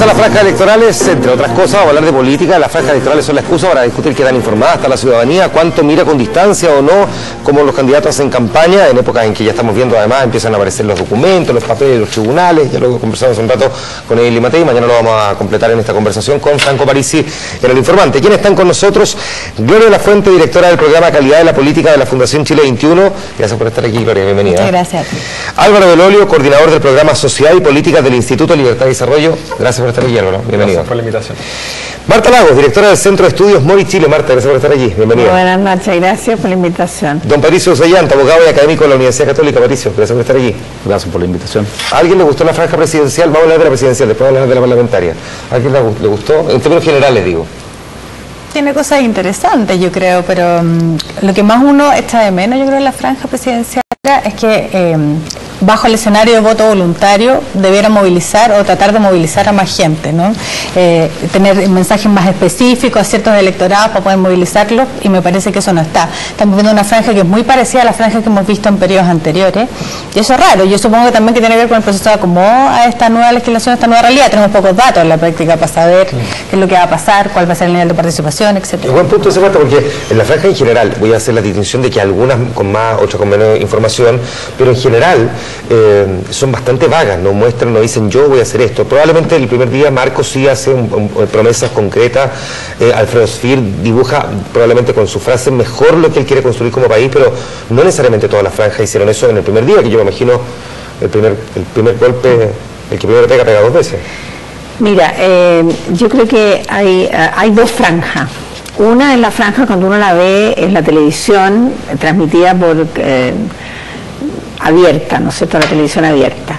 Empiezan las franjas electorales, entre otras cosas, vamos a hablar de política. Las franjas electorales son la excusa para discutir qué tan informada está la ciudadanía, cuánto mira con distancia o no, cómo los candidatos hacen campaña, en épocas en que ya estamos viendo además empiezan a aparecer los documentos, los papeles de los tribunales. Ya lo conversamos un rato con Eli Matei, mañana lo vamos a completar en esta conversación con Franco Parisi en El Informante. ¿Quiénes están con nosotros? Gloria La Fuente, directora del programa Calidad de la Política de la Fundación Chile 21. Gracias por estar aquí, Gloria, bienvenida. Muchas gracias. Álvaro Belolio, coordinador del programa Sociedad y Políticas del Instituto Libertad y Desarrollo. Gracias por estar aquí, Álvaro. Bienvenido. Gracias por la invitación. Marta Lagos, directora del Centro de Estudios Mori Chile. Marta, gracias por estar aquí. Bienvenida. Buenas noches, gracias por la invitación. Don Patricio Sayanta, abogado y académico de la Universidad Católica. Patricio, gracias por estar aquí. Gracias por la invitación. ¿A alguien le gustó la franja presidencial? Vamos a hablar de la presidencial, después vamos a hablar de la parlamentaria. ¿A alguien le gustó? En términos generales, digo. Tiene cosas interesantes, yo creo, pero lo que más uno echa de menos, yo creo, en la franja presidencial es que bajo el escenario de voto voluntario debiera movilizar o tratar de movilizar a más gente, ¿no? Tener mensajes más específicos a ciertos electorados para poder movilizarlos, y me parece que eso no está. Estamos viendo una franja que es muy parecida a la franja que hemos visto en periodos anteriores, y eso es raro. Yo supongo que también que tiene que ver con el proceso de acomodo a esta nueva legislación, a esta nueva realidad. Tenemos pocos datos en la práctica para saber qué es lo que va a pasar, cuál va a ser el nivel de participación, etc. Buen punto ese, Marta, porque en la franja en general, voy a hacer la distinción de que algunas con más, otras con menos información, pero en general son bastante vagas, no muestran, no dicen yo voy a hacer esto. Probablemente el primer día Marcos sí hace promesas concretas, Alfredo Sfir dibuja probablemente con su frase mejor lo que él quiere construir como país, pero no necesariamente todas las franjas hicieron eso en el primer día, que yo me imagino el primer golpe, el que primero pega dos veces. Mira, yo creo que hay dos franjas. Una es la franja cuando uno la ve en la televisión, transmitida por abierta, ¿no es cierto?, la televisión abierta,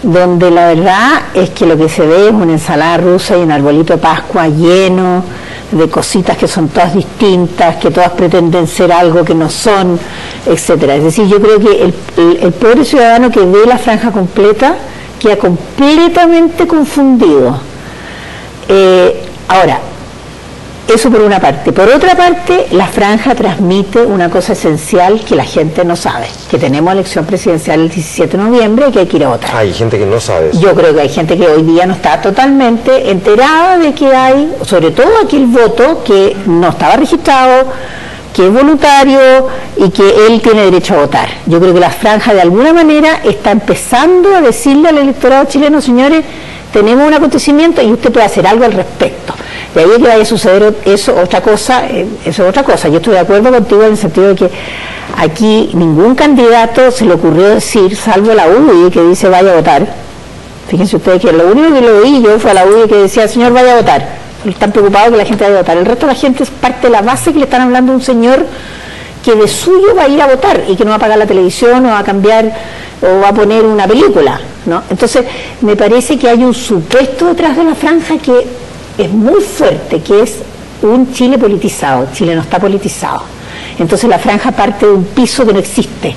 donde la verdad es que lo que se ve es una ensalada rusa y un arbolito de Pascua lleno de cositas que son todas distintas, que todas pretenden ser algo que no son, etcétera. Es decir, yo creo que el pobre ciudadano que ve la franja completa queda completamente confundido. Ahora, eso por una parte. Por otra parte, la franja transmite una cosa esencial que la gente no sabe, que tenemos elección presidencial el 17 de noviembre y que hay que ir a votar. Hay gente que no sabe eso. Yo creo que hay gente que hoy día no está totalmente enterada de que hay, sobre todo aquel voto que no estaba registrado, que es voluntario y que él tiene derecho a votar. Yo creo que la franja de alguna manera está empezando a decirle al electorado chileno, señores, tenemos un acontecimiento y usted puede hacer algo al respecto. De ahí que vaya a suceder eso, otra cosa, eso es otra cosa. Yo estoy de acuerdo contigo en el sentido de que aquí ningún candidato se le ocurrió decir, salvo la UDI que dice vaya a votar. Fíjense ustedes que lo único que lo oí yo fue a la UDI que decía, señor, vaya a votar. Están preocupados que la gente vaya a votar. El resto de la gente es parte de la base que le están hablando a un señor que de suyo va a ir a votar y que no va a pagar la televisión o va a cambiar o va a poner una película, ¿no? Entonces me parece que hay un supuesto detrás de la franja que es muy fuerte, que es un Chile politizado. Chile no está politizado. Entonces la franja parte de un piso que no existe.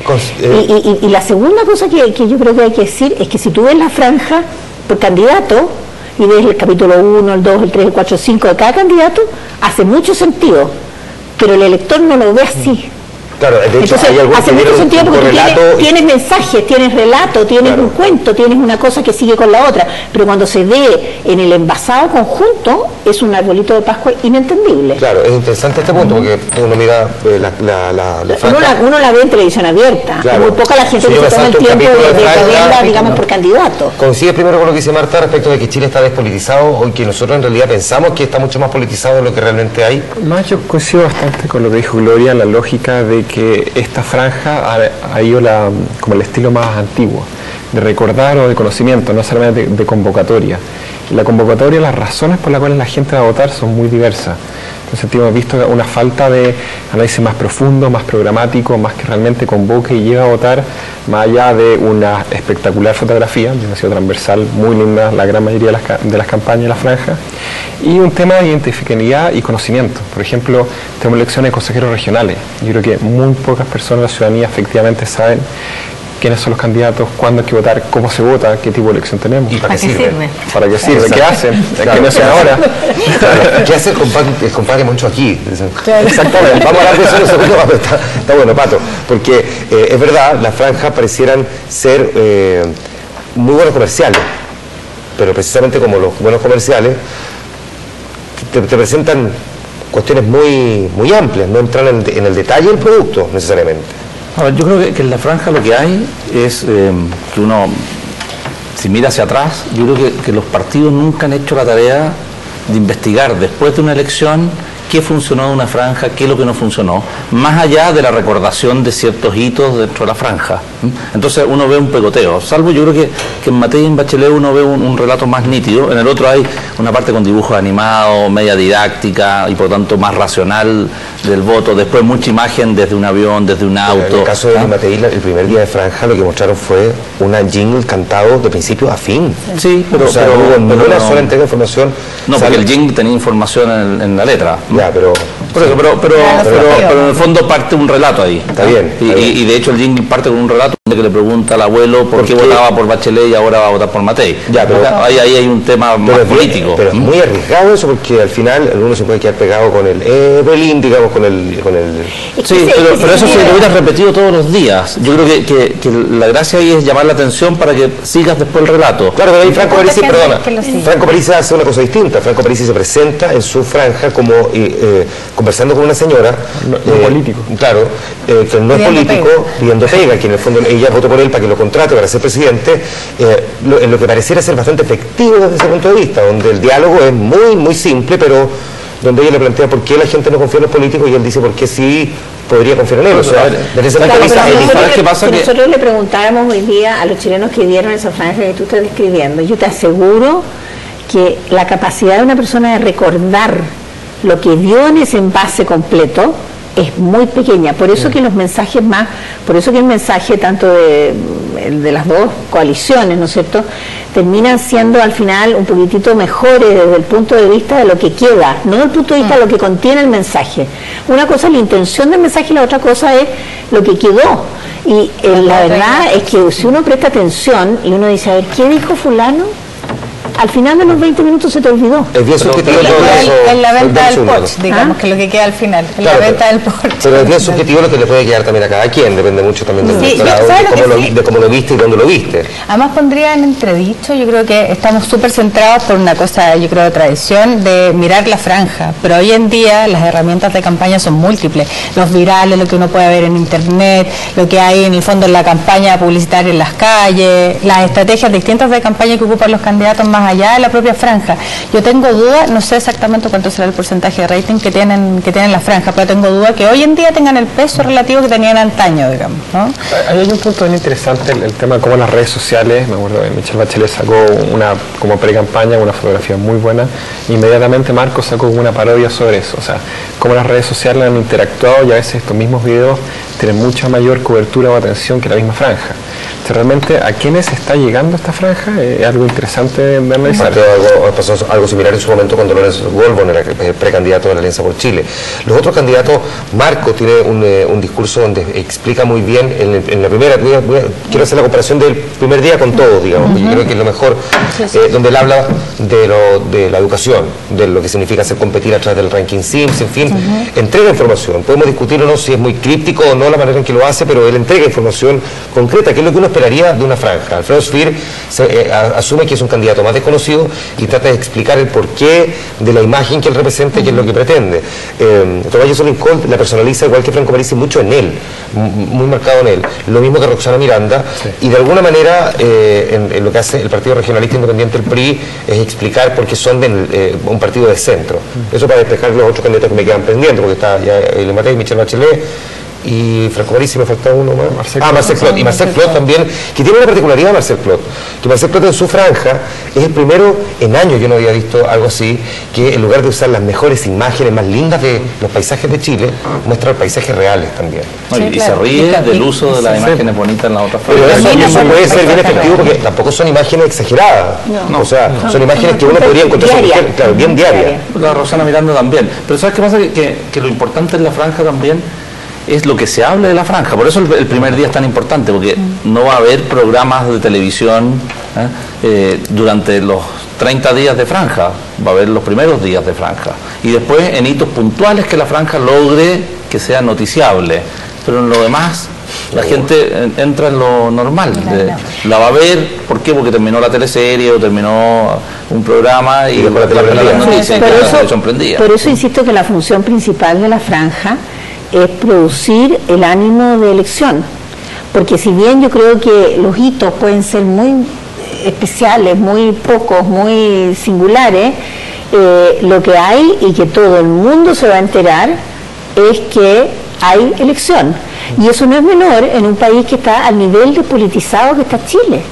Y la segunda cosa que yo creo que hay que decir es que si tú ves la franja por candidato y ves el capítulo 1, el 2, el 3, el 4, el 5 de cada candidato, hace mucho sentido, pero el elector no lo ve así. Claro, de hecho, entonces, hace mucho sentido porque tienes mensajes, tienes relato, tienes un cuento, tienes una cosa que sigue con la otra, pero cuando se ve en el envasado conjunto es un arbolito de Pascua inentendible. Claro, es interesante este punto porque uno mira uno la ve en televisión abierta, claro. Muy poca la gente que se toma el tiempo de verla, digamos, por candidato. ¿Coincide primero con lo que dice Marta respecto de que Chile está despolitizado o que nosotros en realidad pensamos que está mucho más politizado de lo que realmente hay? Más yo coincido bastante con lo que dijo Gloria, la lógica de que esta franja ha ido como el estilo más antiguo, de recordar o de conocimiento, no solamente de convocatoria. Y la convocatoria, las razones por las cuales la gente va a votar son muy diversas. En ese sentido hemos visto una falta de análisis más profundo, más programático, más que realmente convoque y lleve a votar, más allá de una espectacular fotografía, que ha sido transversal, muy linda la gran mayoría de las campañas de la franja, y un tema de identificabilidad y conocimiento. Por ejemplo, tenemos elecciones de consejeros regionales. Yo creo que muy pocas personas de la ciudadanía efectivamente saben quiénes son los candidatos, cuándo hay que votar, cómo se vota, qué tipo de elección tenemos. ¿Y para qué sirve? ¿Para qué sirve? ¿Qué hacen? Claro. ¿Qué no hacen ahora? Claro. ¿Qué hace el compadre Moncho aquí? Exactamente. Vamos a hablar de eso en un segundo, está bueno, Pato, porque es verdad, las franjas parecieran ser muy buenos comerciales, pero precisamente como los buenos comerciales, te presentan cuestiones muy amplias, no entran en el detalle del producto necesariamente. A ver, yo creo que en la franja lo que hay es que uno, si mira hacia atrás, yo creo que los partidos nunca han hecho la tarea de investigar después de una elección qué funcionó de una franja, qué es lo que no funcionó, más allá de la recordación de ciertos hitos dentro de la franja. Entonces uno ve un pegoteo, salvo yo creo que en Matei y en Bachelet uno ve un relato más nítido, en el otro hay una parte con dibujos animados, media didáctica y por tanto más racional del voto, después mucha imagen desde un avión, desde un auto. En el caso de Matei, el primer día de franja lo que mostraron fue una jingle cantado de principio a fin. Sí, pero, o sea, pero no hubo una sola entrega de información. No, porque el jingle tenía información en la letra. Ya, pero en el fondo parte un relato ahí. Está bien. Y de hecho el jingle parte con un relato que le pregunta al abuelo por qué votaba por Bachelet y ahora va a votar por Matei. Ya, pero ahí hay un tema más político. Pero es muy arriesgado eso, porque al final uno se puede quedar pegado con el Berlín, digamos, con el... Sí, pero eso si lo hubieras repetido todos los días. Yo creo que la gracia ahí es llamar la atención para que sigas después el relato. Claro, pero ahí Franco Parisi hace una cosa distinta. Franco Parisi se presenta en su franja como conversando con una señora no político. Claro, que no es político, pidiendo pega, que en el fondo ella votó por él para que lo contrate para ser presidente, en lo que pareciera ser bastante efectivo desde ese punto de vista, donde el diálogo es muy simple, pero donde ella le plantea por qué la gente no confía en los políticos y él dice por qué sí podría confiar en él. O sea, nosotros le preguntábamos hoy día a los chilenos que vieron esa franja que tú estás describiendo. Yo te aseguro que la capacidad de una persona de recordar lo que dio en ese envase completo es muy pequeña, por eso que los mensajes por eso que el mensaje tanto de las dos coaliciones, ¿no es cierto?, terminan siendo al final un poquitito mejores desde el punto de vista de lo que queda, no desde el punto de vista de lo que contiene el mensaje. Una cosa es la intención del mensaje y la otra cosa es lo que quedó. Y la verdad es que si uno presta atención y uno dice, a ver, ¿qué dijo fulano? Al final de los 20 minutos se te olvidó. Es bien subjetivo en la venta del Porsche, digamos, que es lo que queda al final, en la venta del Porsche. Pero es bien subjetivo lo que le puede quedar también a cada quien, depende mucho también del electorado, de cómo lo viste y dónde lo viste. Además pondría en entredicho, yo creo que estamos súper centrados por una cosa, yo creo, de tradición, de mirar la franja, pero hoy en día las herramientas de campaña son múltiples, los virales, lo que uno puede ver en internet, lo que hay en el fondo en la campaña publicitaria en las calles, las estrategias distintas de campaña que ocupan los candidatos más allá de la propia franja. Yo tengo duda, no sé exactamente cuánto será el porcentaje de rating que tienen la franja, pero tengo duda que hoy en día tengan el peso relativo que tenían antaño, digamos, ¿no? Hay un punto bien interesante, el tema de cómo las redes sociales, me acuerdo que Michelle Bachelet sacó como pre-campaña una fotografía muy buena, inmediatamente Marco sacó una parodia sobre eso, o sea, cómo las redes sociales han interactuado y a veces estos mismos videos tienen mucha mayor cobertura o atención que la misma franja. Entonces, realmente, ¿a quiénes está llegando esta franja? Es algo interesante de analizar. Pasó algo similar en su momento cuando Lorenzo Goldborn era precandidato de la Alianza por Chile. Los otros candidatos, Marco tiene un discurso donde explica muy bien, en la primera, quiero hacer la comparación del primer día con todo, digamos, yo creo que es lo mejor, donde él habla de la educación, de lo que significa hacer competir a través del ranking Sims, en fin, entrega información. Podemos discutir o no si es muy críptico o no la manera en que lo hace, pero él entrega información concreta, que es lo que uno esperaría de una franja. Alfredo Sfir asume que es un candidato más desconocido y trata de explicar el porqué de la imagen que él representa y qué es lo que pretende. Tomás Lincoln la personaliza igual que Franco Parisi mucho en él, muy marcado en él. Lo mismo que Roxana Miranda, y de alguna manera en lo que hace el Partido Regionalista Independiente, el PRI, es explicar por qué son un partido de centro. Eso para despejar los otros candidatos que me quedan pendientes, porque está ya el Matei, Michelle Bachelet, y Franco Parisi, me falta uno más. Marcel Clot. Y Marcel Clot también, que tiene una particularidad, Marcel Clot, que Marcel Clot en su franja es el primero en años, yo no había visto algo así, que en lugar de usar las mejores imágenes más lindas de los paisajes de Chile, muestra paisajes reales también. Y se ríe del uso de las imágenes bonitas en la otra franja. Pero eso puede ser bien efectivo porque tampoco son imágenes exageradas. O sea, son imágenes que uno podría encontrar bien diarias. La Rosana Miranda también. Pero ¿sabes qué pasa? Que lo importante en la franja también es lo que se hable de la franja. Por eso el primer día es tan importante, porque no va a haber programas de televisión durante los 30 días de franja, va a haber los primeros días de franja. Y después en hitos puntuales que la franja logre que sea noticiable. Pero en lo demás La gente entra en lo normal, la va a ver, ¿por qué? Porque terminó la teleserie o terminó un programa y después la noticia por eso insisto que la función principal de la franja es producir el ánimo de elección, porque si bien yo creo que los hitos pueden ser muy especiales, muy pocos, muy singulares, lo que hay y que todo el mundo se va a enterar es que hay elección, y eso no es menor en un país que está al nivel de politizado que está Chile.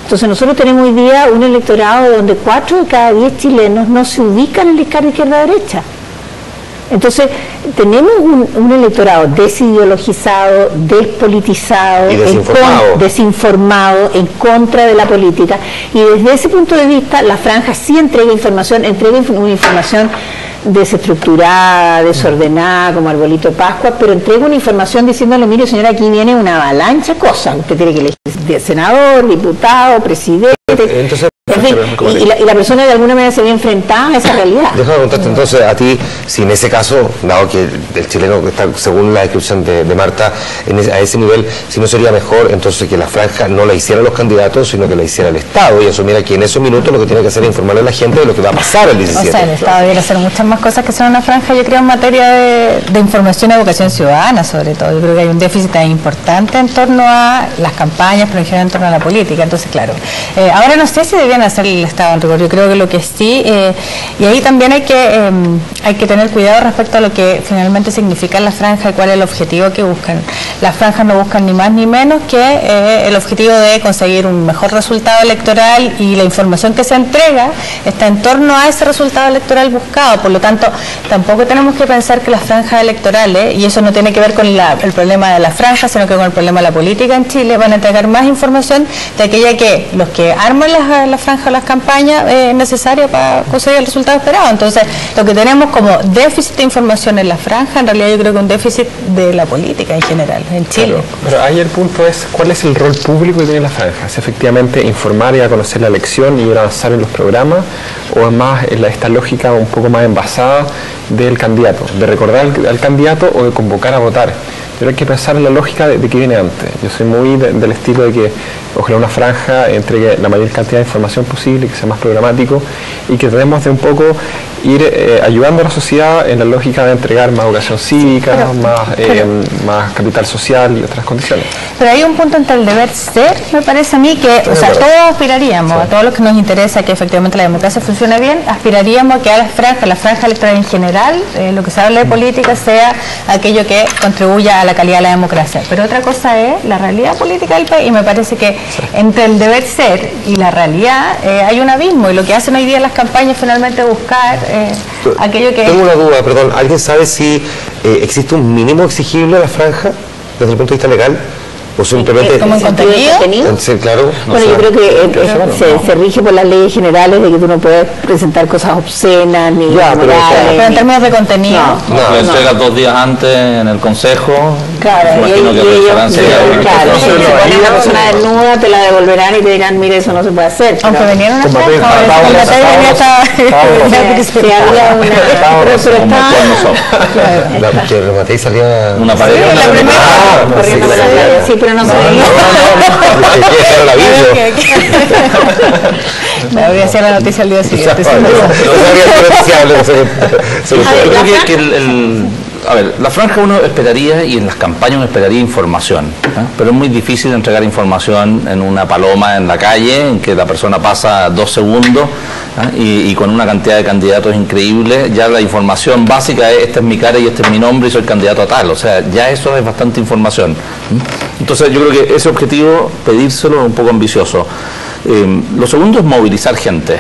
Entonces nosotros tenemos hoy día un electorado donde 4 de cada 10 chilenos no se ubican en la escala izquierda-derecha. Entonces tenemos un electorado desideologizado, despolitizado, y desinformado, en contra de la política, y desde ese punto de vista la franja sí entrega una información desestructurada, desordenada, como arbolito de Pascua, pero entrega una información diciéndole, mire señora, aquí viene una avalancha de cosas, usted tiene que elegir senador, diputado, presidente. Entonces, en fin, y la persona de alguna manera se ve enfrentada a esa realidad. Déjame preguntarte entonces a ti, si en ese caso, dado que el chileno que está, según la descripción de Marta, a ese nivel, si no sería mejor entonces que la franja no la hicieran los candidatos, sino que la hiciera el Estado, y asumiera que en esos minutos lo que tiene que hacer es informarle a la gente de lo que va a pasar el 17. O sea, el Estado debería hacer muchas más cosas que son una franja, yo creo, en materia de información y educación ciudadana, sobre todo. Yo creo que hay un déficit tan importante en torno a las campañas, pero en general en torno a la política. Entonces, claro, ahora no sé si debían hacer el Estado en rigor. Yo creo que lo que sí, y ahí también hay que tener cuidado respecto a lo que finalmente significa la franja y cuál es el objetivo que buscan. Las franjas no buscan ni más ni menos que el objetivo de conseguir un mejor resultado electoral, y la información que se entrega está en torno a ese resultado electoral buscado. Por lo tanto, tampoco tenemos que pensar que las franjas electorales, y eso no tiene que ver con el problema de la franja, sino que con el problema de la política en Chile, van a entregar más información de aquella que los que arman la franja o las campañas necesarias para conseguir el resultado esperado. Entonces, lo que tenemos como déficit de información en la franja, en realidad yo creo que un déficit de la política en general, en Chile. Claro, pero ahí el punto es, ¿cuál es el rol público que tiene la franja? ¿Es efectivamente informar y a conocer la elección y ir a avanzar en los programas? ¿O es más esta lógica un poco más envasada del candidato, de recordar al candidato o de convocar a votar? Pero hay que pensar en la lógica de que viene antes. Yo soy muy del estilo de que ojalá una franja entregue la mayor cantidad de información posible, que sea más programático, y que tratemos de un poco ir ayudando a la sociedad en la lógica de entregar más educación cívica, más capital social y otras condiciones. Pero hay un punto entre el deber ser, me parece a mí, que, o sea, todos aspiraríamos, a todos los que nos interesa que efectivamente la democracia funcione bien, aspiraríamos a que a la franja electoral en general, lo que se habla de política, sea aquello que contribuya a la calidad de la democracia. Pero otra cosa es la realidad política del país, y me parece que entre el deber ser y la realidad hay un abismo, y lo que hacen hoy día las campañas finalmente es buscar aquello que... Tengo una duda, perdón, ¿alguien sabe si existe un mínimo exigible a la franja desde el punto de vista legal? ¿O simplemente... ¿Como en contenido? Sí, claro. Bueno, yo creo que se rige por las leyes generales de que tú no puedes presentar cosas obscenas ni pero en términos de contenido. No, lo entregas 2 días antes en el consejo. Claro, y ellos, si ponen una persona desnuda, te la devolverán y te dirán, mire, eso no se puede hacer. Aunque venían una franja, que rematé y salía una pared. Sí, pero no se veía. Me voy a hacer la noticia el día siguiente. Yo creo que a ver, la franja uno esperaría, y en las campañas uno esperaría información, pero es muy difícil entregar información en una paloma en la calle, en que la persona pasa 2 segundos y con una cantidad de candidatos increíble. Ya la información básica es: esta es mi cara y este es mi nombre y soy candidato a tal. O sea, ya eso es bastante información. Entonces yo creo que ese objetivo, pedírselo, es un poco ambicioso. Lo segundo es movilizar gente,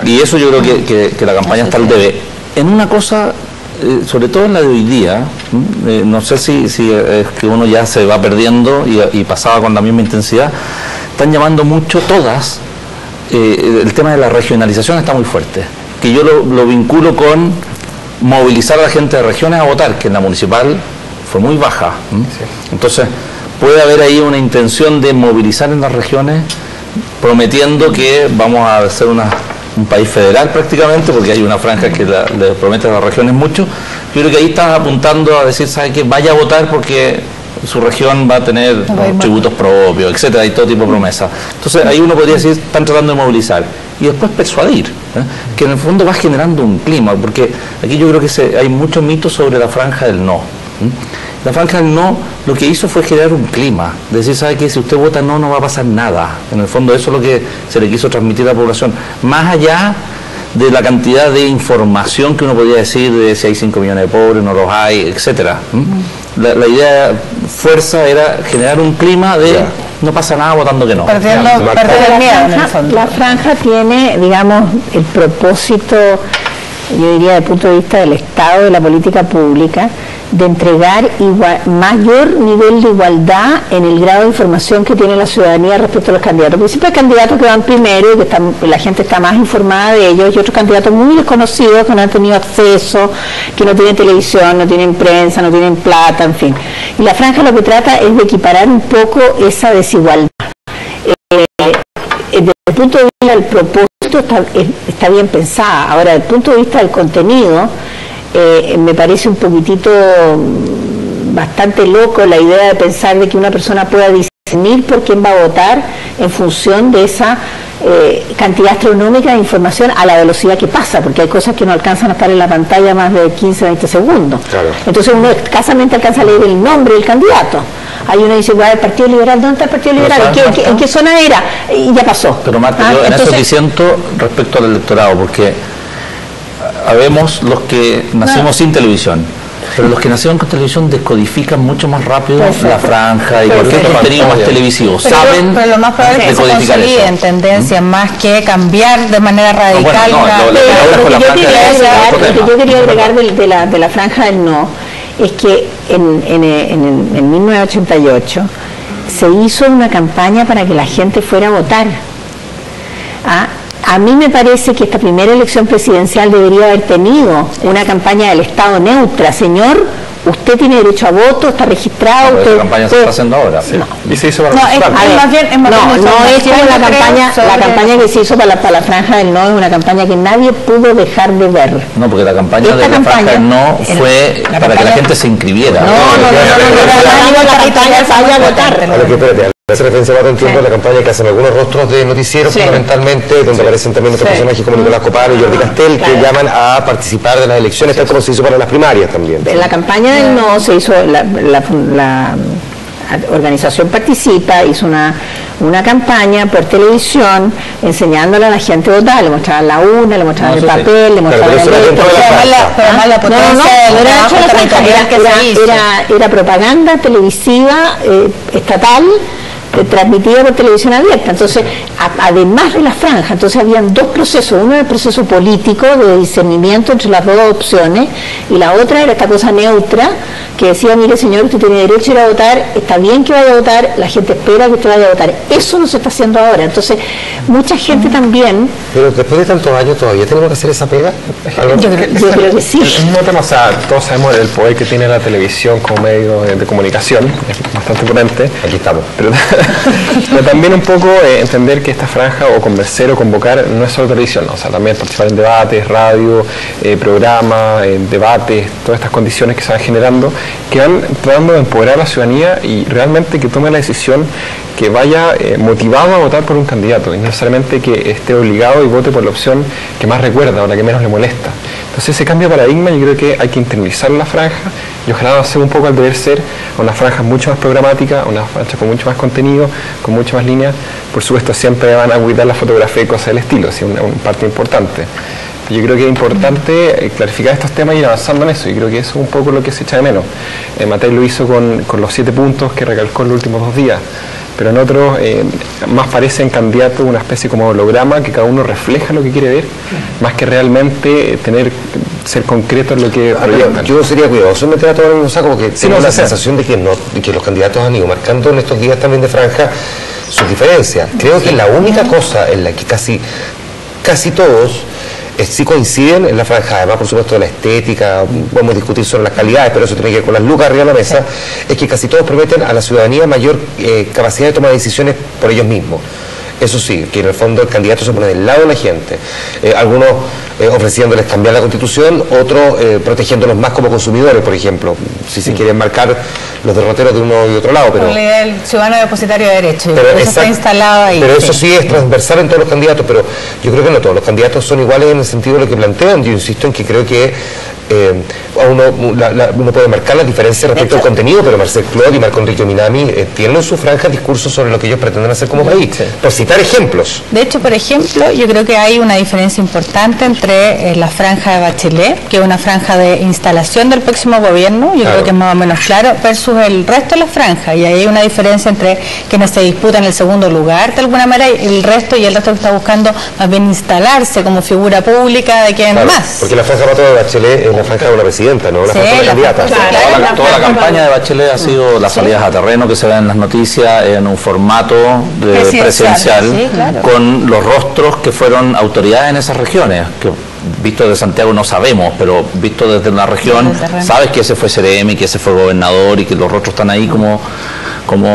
y eso yo creo que la campaña está al debe. En una cosa, sobre todo en la de hoy día, no sé si es que uno ya se va perdiendo y pasaba con la misma intensidad, están llamando mucho todas, el tema de la regionalización está muy fuerte, que yo lo vinculo con movilizar a la gente de regiones a votar, que en la municipal fue muy baja. Entonces puede haber ahí una intención de movilizar en las regiones, prometiendo que vamos a hacer un país federal prácticamente, porque hay una franja que le promete a las regiones mucho. Yo creo que ahí están apuntando a decir, ¿sabe qué? Vaya a votar porque su región va a tener tributos propios, etcétera, y todo tipo de promesas. Entonces ahí uno podría decir, están tratando de movilizar y después persuadir, que en el fondo va generando un clima, porque aquí yo creo que hay muchos mitos sobre la franja del no. La franja del no lo que hizo fue generar un clima, decir, ¿sabe qué? Si usted vota no, no va a pasar nada. En el fondo eso es lo que se le quiso transmitir a la población, más allá de la cantidad de información que uno podría decir de si hay 5 millones de pobres, no los hay, etcétera. La idea fuerza era generar un clima de no pasa nada votando que no. Perder el miedo en el fondo. La franja tiene, digamos, el propósito, yo diría, desde el punto de vista del Estado, de la política pública, de entregar mayor nivel de igualdad en el grado de información que tiene la ciudadanía respecto a los candidatos. Porque siempre hay candidatos que van primero y que la gente está más informada de ellos, y otros candidatos muy desconocidos que no han tenido acceso, que no tienen televisión, no tienen prensa, no tienen plata, en fin. Y la franja lo que trata es de equiparar un poco esa desigualdad. Desde el punto de vista del propósito está bien pensada. Ahora, desde el punto de vista del contenido, me parece un poquitito bastante loco la idea de pensar de que una persona pueda discernir por quién va a votar en función de esa cantidad astronómica de información a la velocidad que pasa, porque hay cosas que no alcanzan a estar en la pantalla más de 15, 20 segundos. Claro. Entonces uno escasamente alcanza a leer el nombre del candidato. Hay uno que dice, el Partido Liberal, ¿dónde está el Partido Liberal? ¿En qué zona era? Y ya pasó. Pero Marta, yo en eso disiento respecto al electorado, porque habemos los que nacimos sin televisión, pero los que nacieron con televisión descodifican mucho más rápido la franja y cualquier contenido más televisivo. Saben pero lo más probable es que se consolide en tendencias más que cambiar de manera radical. Lo que yo quería agregar de la franja del no es que en 1988 se hizo una campaña para que la gente fuera a votar. A mí me parece que esta primera elección presidencial debería haber tenido una campaña del Estado neutra. Señor, usted tiene derecho a voto, está registrado. Esta campaña se está haciendo ahora. Sí. Y se hizo no es como la campaña que se hizo para la franja del no, es una campaña que nadie pudo dejar de ver. No, porque la campaña de la franja del no fue para que la gente se inscribiera. La campaña vaya a votar. Hace referencia a entiendo la campaña que hacen algunos rostros de noticieros fundamentalmente, donde aparecen también otros personajes como Nicolás Copano y Jordi Castel, que llaman a participar de las elecciones, tal como se hizo para las primarias también. En la campaña del no se hizo, la organización Participa hizo una campaña por televisión enseñándole a la gente a votar, le mostraban la urna, le mostraban el papel, le mostraban el era propaganda televisiva estatal transmitida por televisión abierta. Entonces, además de la franja, entonces habían dos procesos. Uno era el proceso político de discernimiento entre las dos opciones, y la otra era esta cosa neutra que decía, mire señor, usted tiene derecho a ir a votar, está bien que vaya a votar, la gente espera que usted vaya a votar. Eso no se está haciendo ahora. Entonces, mucha gente también... Pero después de tantos años, ¿todavía tenemos que hacer esa pega? Yo creo que sí. El mismo tema, o sea, todos sabemos el poder que tiene la televisión como medio de comunicación, es bastante potente. Aquí estamos. Pero también un poco entender que esta franja o convencer o convocar no es solo televisión, ¿no? O sea, también participar en debates, radio, programas, debates, todas estas condiciones que se van generando, que van tratando de empoderar a la ciudadanía y realmente que tome la decisión que vaya motivado a votar por un candidato y no necesariamente que esté obligado y vote por la opción que más recuerda o la que menos le molesta. Entonces ese cambio de paradigma yo creo que hay que internalizar la franja y ojalá hacer un poco al deber ser a una franja mucho más programática, a una franja con mucho más contenido, con mucho más líneas. Por supuesto siempre van a cuidar la fotografía y cosas del estilo, es una parte importante. Yo creo que es importante clarificar estos temas y ir avanzando en eso, y creo que eso es un poco lo que se echa de menos. Matei lo hizo con los 7 puntos que recalcó en los últimos 2 días, pero en otros más parecen candidatos una especie como holograma que cada uno refleja lo que quiere ver, más que realmente ser concreto en lo que proyectan. Yo sería cuidadoso en meter a todos en el mismo saco, porque tengo la sensación de que los candidatos han ido marcando en estos días también de franja sus diferencias. Creo que la única cosa en la que casi todos sí coinciden en la franja, además por supuesto de la estética, podemos discutir sobre las calidades, pero eso tiene que ver con las lucas arriba de la mesa, es que casi todos prometen a la ciudadanía mayor capacidad de tomar decisiones por ellos mismos. Eso sí, que en el fondo el candidato se pone del lado de la gente. Algunos ofreciéndoles cambiar la Constitución, otros protegiéndolos más como consumidores, por ejemplo, si se quieren marcar los derroteros de uno y otro lado. Pero, con la idea del ciudadano depositario de derecho, pero eso está instalado ahí. Pero eso sí es transversal en todos los candidatos, pero yo creo que no todos los candidatos son iguales en el sentido de lo que plantean. Yo insisto en que creo que uno puede marcar las diferencias respecto al contenido, pero Marcel Clot y Marco Enrique Minami tienen en su franja discursos sobre lo que ellos pretenden hacer como país, por citar ejemplos. De hecho, por ejemplo, yo creo que hay una diferencia importante entre la franja de Bachelet, que es una franja de instalación del próximo gobierno, yo creo que es más o menos claro, versus el resto de la franja, y ahí hay una diferencia entre quienes se disputan el segundo lugar, de alguna manera, y el resto que está buscando más bien instalarse como figura pública de quien más. Porque la franja de Bachelet es la franja de una presidenta, ¿no? La franja de una candidata. Toda la campaña de Bachelet ha sido las salidas a terreno que se ven en las noticias en un formato presidencial, sí, claro, con los rostros que fueron autoridades en esas regiones, que visto desde Santiago no sabemos, pero visto desde una región, sabes que ese fue Ceremi, que ese fue gobernador y que los rostros están ahí como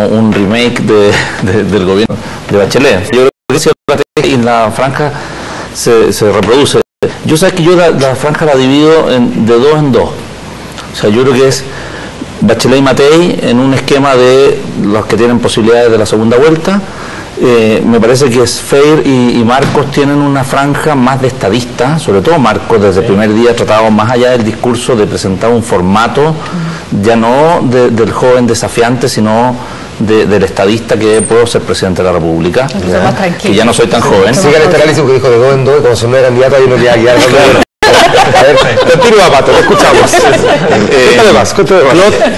un remake del gobierno de Bachelet. Yo creo que en la franja se reproduce. Yo sé que yo la franja la divido de dos en dos. O sea, yo creo que es Bachelet y Matei en un esquema de los que tienen posibilidades de la segunda vuelta. Me parece que Feir y Marcos tienen una franja más de estadista, sobre todo Marcos desde el primer día trataba más allá del discurso de presentar un formato ya no del joven desafiante, sino del estadista que puedo ser presidente de la República, que ya no soy tan joven. Sigan este análisis que dijo de dos en dos, como son nueve candidatos, hay uno que ya a ver, continúa, Pato, lo escuchamos.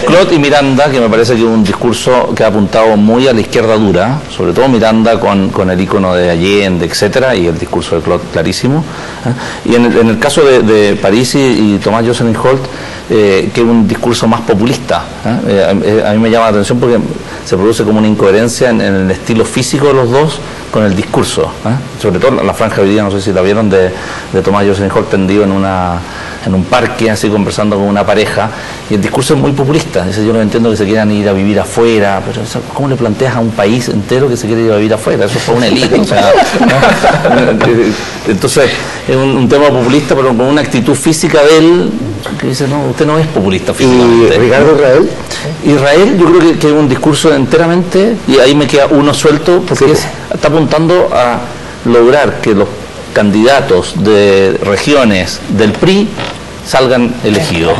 Clot y Miranda, que me parece que es un discurso que ha apuntado muy a la izquierda dura, sobre todo Miranda con el icono de Allende, etcétera, y el discurso de Clot clarísimo. Y en el caso de Parisi y Tomás Jocelyn Holt, que es un discurso más populista. A mí me llama la atención porque se produce como una incoherencia en el estilo físico de los dos con el discurso, sobre todo la franja de hoy día, no sé si la vieron, de Tomás Jocelyn Holt tendido en un parque, así conversando con una pareja, y el discurso es muy populista. Dice, yo no entiendo que se quieran ir a vivir afuera, pero ¿cómo le planteas a un país entero que se quiere ir a vivir afuera? Eso fue una élite. O sea, entonces es un tema populista, pero con una actitud física de él que dice, no, usted no es populista físicamente. ¿Y Ricardo Israel? Israel, yo creo que es un discurso enteramente, y ahí me queda uno suelto, porque está apuntando a lograr que los candidatos de regiones del PRI salgan elegidos.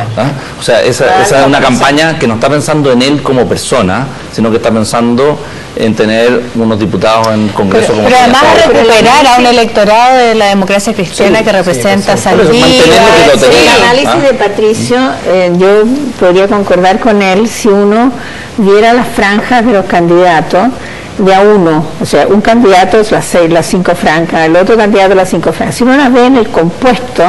O sea, esa es una campaña que no está pensando en él como persona, sino que está pensando en tener unos diputados en Congreso pero además recuperar a un electorado de la democracia cristiana que representa a Saldívar. El análisis de Patricio, yo podría concordar con él si uno viera las franjas de los candidatos de a uno, o sea, un candidato es las 5 francas, el otro candidato las 5 francas. Si uno las ve en el compuesto,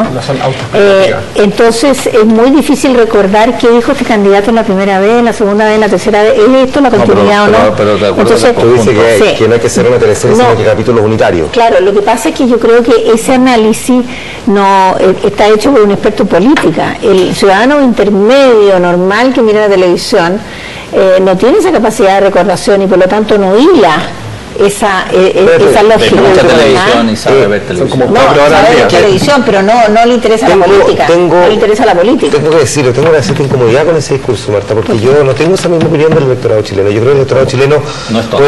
entonces es muy difícil recordar qué dijo este candidato en la primera vez, en la segunda vez, en la tercera vez, ¿es esto la continuidad o no? Pero entonces, tú dices que no hay que ser una teleserie, sino que capítulos unitarios. Claro, lo que pasa es que yo creo que ese análisis no está hecho por un experto política. El ciudadano intermedio, normal, que mira la televisión, no tiene esa capacidad de recordación y por lo tanto no hila esa lógica. Mucha televisión y sabe ver televisión. Sabe ver televisión, pero no le interesa la política. No le interesa la política. Tengo que decirlo, tengo una cierta incomodidad con ese discurso, Marta, porque yo no tengo esa misma opinión del electorado chileno. Yo creo que el electorado chileno no es tonto.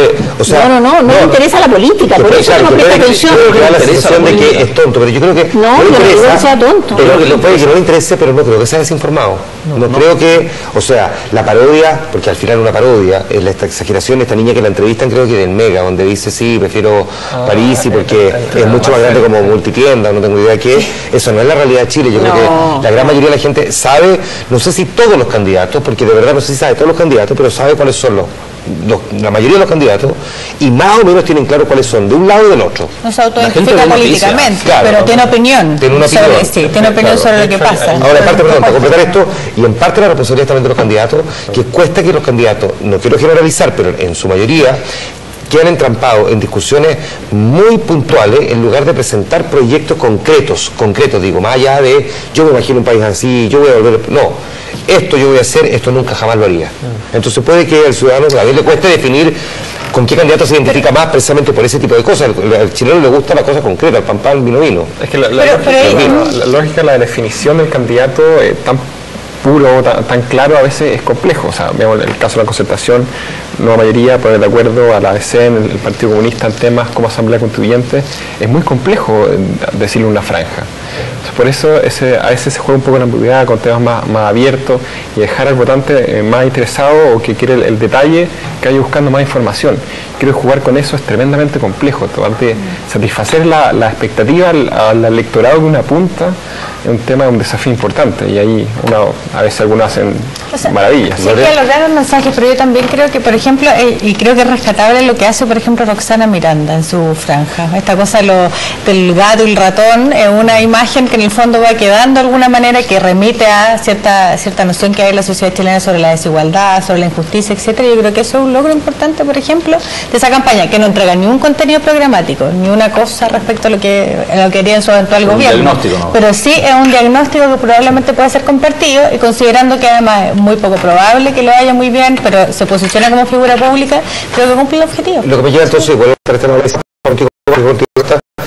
No le interesa la política, por eso no presta atención. Da la sensación de que es tonto, pero yo creo que no le interesa, sea tonto. Pero que puede que no le interese, pero no creo que sea desinformado. No creo que, o sea, la parodia, porque al final una parodia, es esta exageración, esta niña que la entrevistan creo que en Mega, donde dice, sí, prefiero Parisi porque es mucho más grande como multitienda, no tengo idea qué. Eso no es la realidad de Chile. Yo creo que la gran mayoría de la gente sabe, no sé si todos los candidatos, porque de verdad no sé si sabe todos los candidatos, pero sabe cuáles son la mayoría de los candidatos, y más o menos tienen claro cuáles son de un lado y del otro. No se autoidentifica políticamente, claro, pero tiene opinión. Tiene una opinión. Tiene opinión sobre lo que pasa. Ahora, en parte, perdón, para completar esto, y en parte la responsabilidad también de los candidatos, que cuesta que los candidatos, no quiero generalizar, pero en su mayoría, quedan entrampados en discusiones muy puntuales en lugar de presentar proyectos concretos, digo, más allá de yo me imagino un país así, yo voy a volver, no, esto yo voy a hacer, esto nunca jamás lo haría. Entonces puede que al ciudadano a veces le cueste definir ¿Con qué candidato se identifica más precisamente por ese tipo de cosas? Al chileno le gusta la cosa concreta, el pan pan, vino vino. Es que la lógica, la definición del candidato tan puro, tan claro, a veces es complejo. O sea, veamos el caso de la concertación, nueva mayoría poner de acuerdo a la ADC, el Partido Comunista en temas como Asamblea Constituyente, es muy complejo decirle una franja. Entonces, por eso a veces se juega un poco la ambigüedad con temas más abiertos y dejar al votante más interesado o que quiere el detalle, que vaya buscando más información. Creo que jugar con eso es tremendamente complejo. Tratar de satisfacer la expectativa al electorado que uno apunta es un tema, un desafío importante, y ahí a veces algunos hacen maravillas. Sí, que lograr un mensaje, pero yo también creo que, por ejemplo, y creo que es rescatable lo que hace, por ejemplo, Roxana Miranda en su franja. Esta cosa del gato y el ratón es una imagen que en el fondo va quedando de alguna manera, que remite a cierta noción que hay en la sociedad chilena sobre la desigualdad, sobre la injusticia, etcétera. Yo creo que eso es un logro importante, por ejemplo, de esa campaña, que no entrega ni un contenido programático, ni una cosa respecto a lo que haría en su eventual gobierno. Pero sí es un diagnóstico que probablemente puede ser compartido, y considerando que además es muy poco probable que lo vaya muy bien, pero se posiciona como figura pública, creo que cumple el objetivo. Lo que me lleva entonces, vuelvo a estar contigo,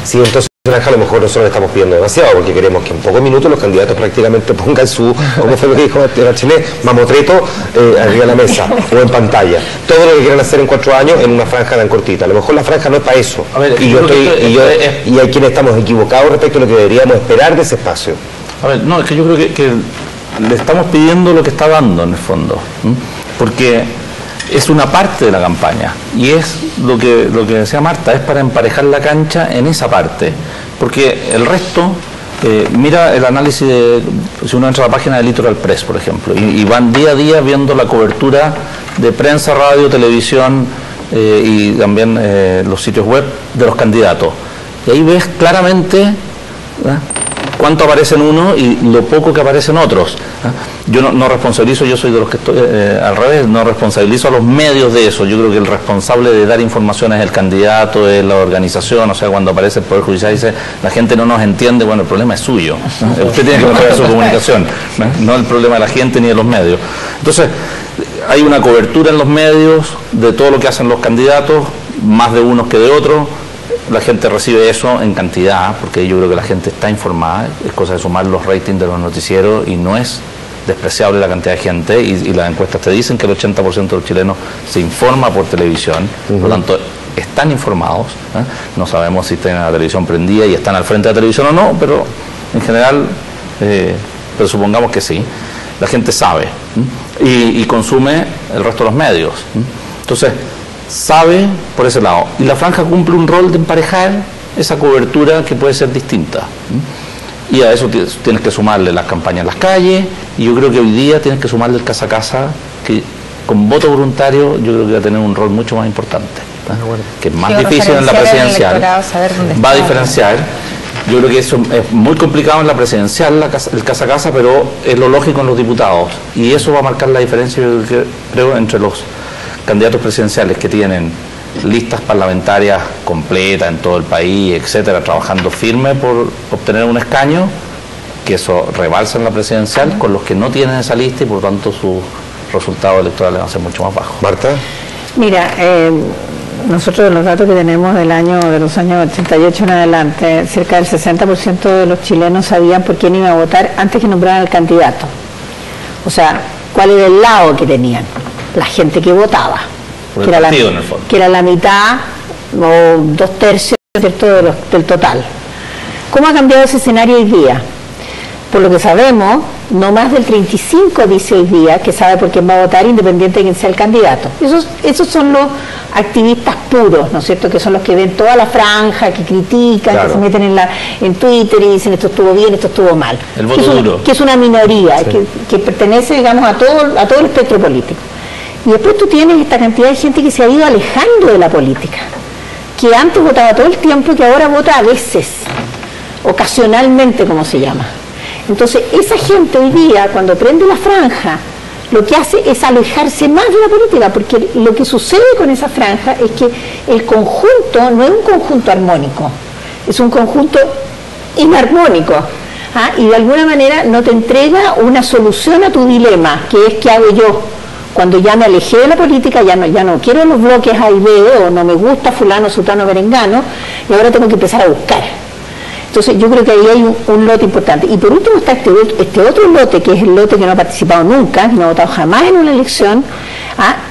si entonces a lo mejor nosotros le estamos pidiendo demasiado, porque queremos que en pocos minutos los candidatos prácticamente pongan como fue lo que dijo Bachelet, mamotreto arriba de la mesa o en pantalla. Todo lo que quieran hacer en 4 años en una franja tan cortita. A lo mejor la franja no es para eso. A ver, y hay quienes estamos equivocados respecto a lo que deberíamos esperar de ese espacio. A ver, no, es que yo creo que le estamos pidiendo lo que está dando en el fondo, porque es una parte de la campaña, y es lo que decía Marta, es para emparejar la cancha en esa parte, porque el resto, mira el análisis si uno entra a la página de Litoral Press, por ejemplo, y van día a día viendo la cobertura de prensa, radio, televisión y también los sitios web de los candidatos, y ahí ves claramente cuánto aparece en uno y lo poco que aparece en otros. Yo no responsabilizo, yo soy de los que estoy al revés, no responsabilizo a los medios de eso. Yo creo que el responsable de dar información es el candidato, es la organización. O sea, cuando aparece el Poder Judicial y dice la gente no nos entiende, bueno, el problema es suyo. Usted tiene que mejorar su comunicación, no el problema de la gente ni de los medios. Entonces, hay una cobertura en los medios de todo lo que hacen los candidatos, más de unos que de otros. La gente recibe eso en cantidad, porque yo creo que la gente está informada, es cosa de sumar los ratings de los noticieros, y no es despreciable la cantidad de gente, y las encuestas te dicen que el 80% de los chilenos se informa por televisión, por lo tanto están informados, no sabemos si tienen la televisión prendida y están al frente de la televisión o no, pero en general, pero supongamos que sí, la gente sabe y consume el resto de los medios. Entonces, sabe por ese lado, y la franja cumple un rol de emparejar esa cobertura que puede ser distinta, y a eso tienes que sumarle las campañas en las calles, y yo creo que hoy día tienes que sumarle el casa a casa, que con voto voluntario yo creo que va a tener un rol mucho más importante, que es más difícil en la presidencial, va a diferenciar. Yo creo que eso es muy complicado en la presidencial, el casa a casa, pero es lo lógico en los diputados, y eso va a marcar la diferencia, yo creo, entre los candidatos presidenciales que tienen listas parlamentarias completas en todo el país, etcétera, trabajando firme por obtener un escaño, que eso rebalsa en la presidencial, con los que no tienen esa lista, y por tanto sus resultados electorales van a ser mucho más bajos. Marta. Mira, nosotros los datos que tenemos de los años 88 en adelante, cerca del 60% de los chilenos sabían por quién iba a votar antes que nombraran al candidato. O sea, cuál era el lado que tenían la gente que votaba, que era la mitad o 2/3, ¿cierto?, del total. ¿Cómo ha cambiado ese escenario hoy día? Por lo que sabemos, no más del 35 dice hoy día que sabe por quién va a votar, independiente de quién sea el candidato. Esos son los activistas puros, ¿no es cierto?, que son los que ven toda la franja, que critican, claro, que se meten en Twitter y dicen esto estuvo bien, esto estuvo mal. El voto duro. Que es una minoría, sí, que pertenece, digamos, a todo el espectro político. Y después tú tienes esta cantidad de gente que se ha ido alejando de la política, que antes votaba todo el tiempo y que ahora vota a veces, ocasionalmente, como se llama. Entonces, esa gente hoy día, cuando prende la franja, lo que hace es alejarse más de la política, porque lo que sucede con esa franja es que el conjunto no es un conjunto armónico, es un conjunto inarmónico. Y de alguna manera no te entrega una solución a tu dilema, que es ¿qué hago yo? cuando ya me alejé de la política, ya no quiero los bloques A y B, o no me gusta fulano, sutano, berengano, y ahora tengo que empezar a buscar. Entonces yo creo que ahí hay un lote importante. Y por último está este otro lote, que es el lote que no ha participado nunca, no ha votado jamás en una elección,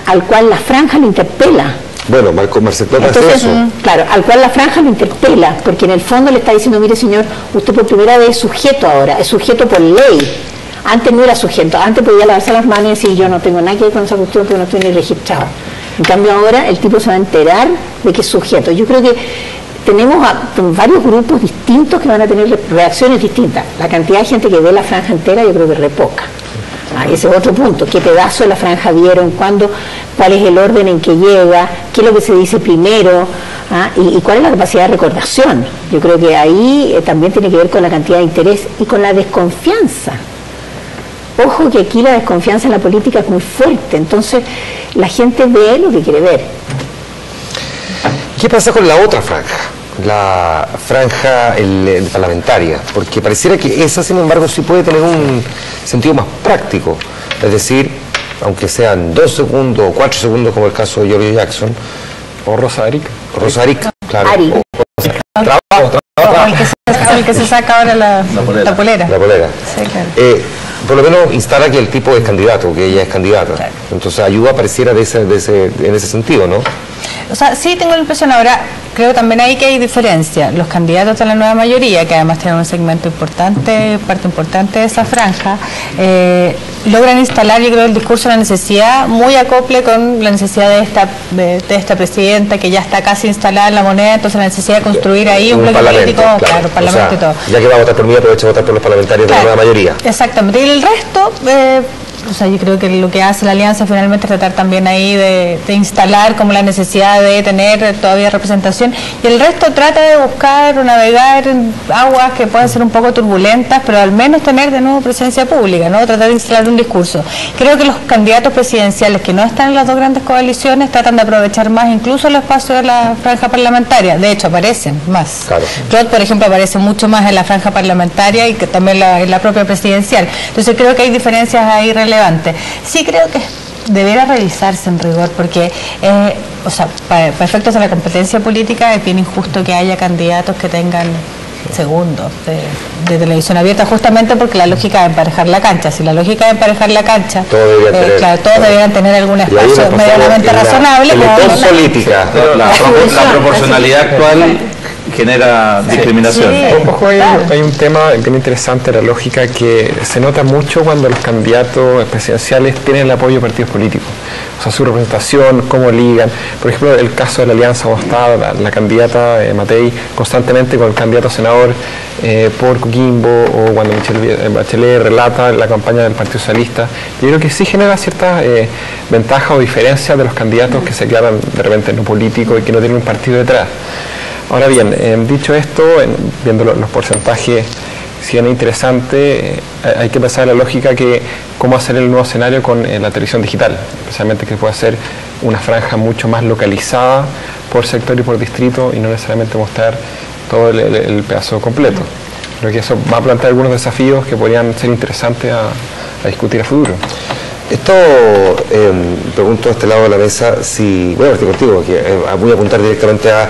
al cual la franja lo interpela. Bueno, Marcelo Entonces, eso. claro, al cual la franja lo interpela, porque en el fondo le está diciendo, mire señor, usted por primera vez es sujeto ahora, es sujeto por ley. Antes no era sujeto, antes podía lavarse las manos y decir yo no tengo nada que ver con esa cuestión porque no estoy ni registrado. En cambio ahora el tipo se va a enterar de que es sujeto. Yo creo que tenemos varios grupos distintos que van a tener reacciones distintas. La cantidad de gente que ve la franja entera yo creo que es re poca. Ese es otro punto, qué pedazo de la franja vieron, cuándo, cuál es el orden en que llega, qué es lo que se dice primero, y cuál es la capacidad de recordación. Yo creo que ahí también tiene que ver con la cantidad de interés y con la desconfianza. Ojo que aquí la desconfianza en la política es muy fuerte, entonces la gente ve lo que quiere ver. ¿Qué pasa con la otra franja? La franja parlamentaria, porque pareciera que esa, sin embargo, sí puede tener un sentido más práctico, es decir, aunque sean 2 segundos o 4 segundos como el caso de Giorgio Jackson o Rosa Arica, claro, Ari. El que se saca ahora la polera. La polera. Sí, claro. Por lo menos instala que el tipo es candidato, que ella es candidata. Claro. Entonces ayuda, pareciera en ese sentido, ¿no? O sea, sí tengo la impresión ahora, creo también ahí que hay diferencia. Los candidatos de la nueva mayoría, que además tienen un segmento importante, parte importante de esa franja, logran instalar, yo creo, el discurso de la necesidad, muy acople con la necesidad de esta presidenta que ya está casi instalada en la moneda, entonces la necesidad de construir ahí un bloque político, claro, parlamento y todo. Ya que va a votar por mí, aprovecha a votar por los parlamentarios de la nueva mayoría. Exactamente, y el resto... o sea, yo creo que lo que hace la alianza finalmente es tratar también ahí de instalar como la necesidad de tener todavía representación, y el resto trata de buscar o navegar en aguas que pueden ser un poco turbulentas, pero al menos tener de nuevo presencia pública, ¿no? Tratar de instalar un discurso. Creo que los candidatos presidenciales que no están en las dos grandes coaliciones tratan de aprovechar más incluso el espacio de la franja parlamentaria, de hecho aparecen más. Claro. Rod, por ejemplo, aparece mucho más en la franja parlamentaria y que también en la propia presidencial. Entonces creo que hay diferencias ahí relevantes. Sí creo que debería revisarse en rigor, porque o sea, para efectos de la competencia política es bien injusto que haya candidatos que tengan segundos de televisión abierta, justamente porque la lógica de emparejar la cancha. Si la lógica de emparejar la cancha, todos deberían tener algún espacio medianamente razonable. Política. La proporcionalidad actual genera discriminación. Sí, ojo, hay un tema bien interesante, la lógica, que se nota mucho cuando los candidatos presidenciales tienen el apoyo de partidos políticos. O sea, su representación, cómo ligan. Por ejemplo, el caso de la Alianza Mostada, la candidata Matei constantemente con el candidato senador por Coquimbo, o cuando Michelle Bachelet relata la campaña del Partido Socialista. Yo creo que sí genera ciertas ventajas o diferencias de los candidatos que se declaran de repente no políticos y que no tienen un partido detrás. Ahora bien, dicho esto, viendo los porcentajes, si es interesante, hay que pensar en la lógica que cómo hacer el nuevo escenario con la televisión digital, especialmente que pueda ser una franja mucho más localizada por sector y por distrito y no necesariamente mostrar todo el pedazo completo. Creo que eso va a plantear algunos desafíos que podrían ser interesantes a discutir a futuro. Esto, pregunto a este lado de la mesa, si voy a partir contigo, que voy a apuntar directamente a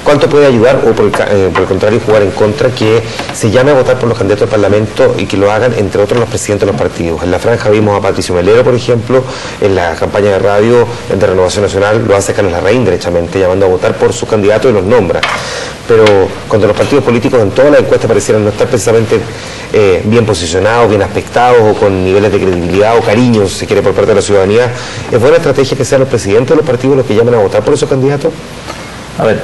cuánto puede ayudar o por el contrario jugar en contra que se llame a votar por los candidatos al Parlamento y que lo hagan entre otros los presidentes de los partidos. En la franja vimos a Patricio Melero, por ejemplo, en la campaña de radio de Renovación Nacional lo hace Carlos Larraín derechamente, llamando a votar por sus candidatos y los nombra. Pero cuando los partidos políticos en todas las encuestas parecieran no estar precisamente bien posicionados, bien aspectados o con niveles de credibilidad o cariño, si se quiere, por parte de la ciudadanía, ¿es buena estrategia que sean los presidentes de los partidos los que llamen a votar por esos candidatos? A ver,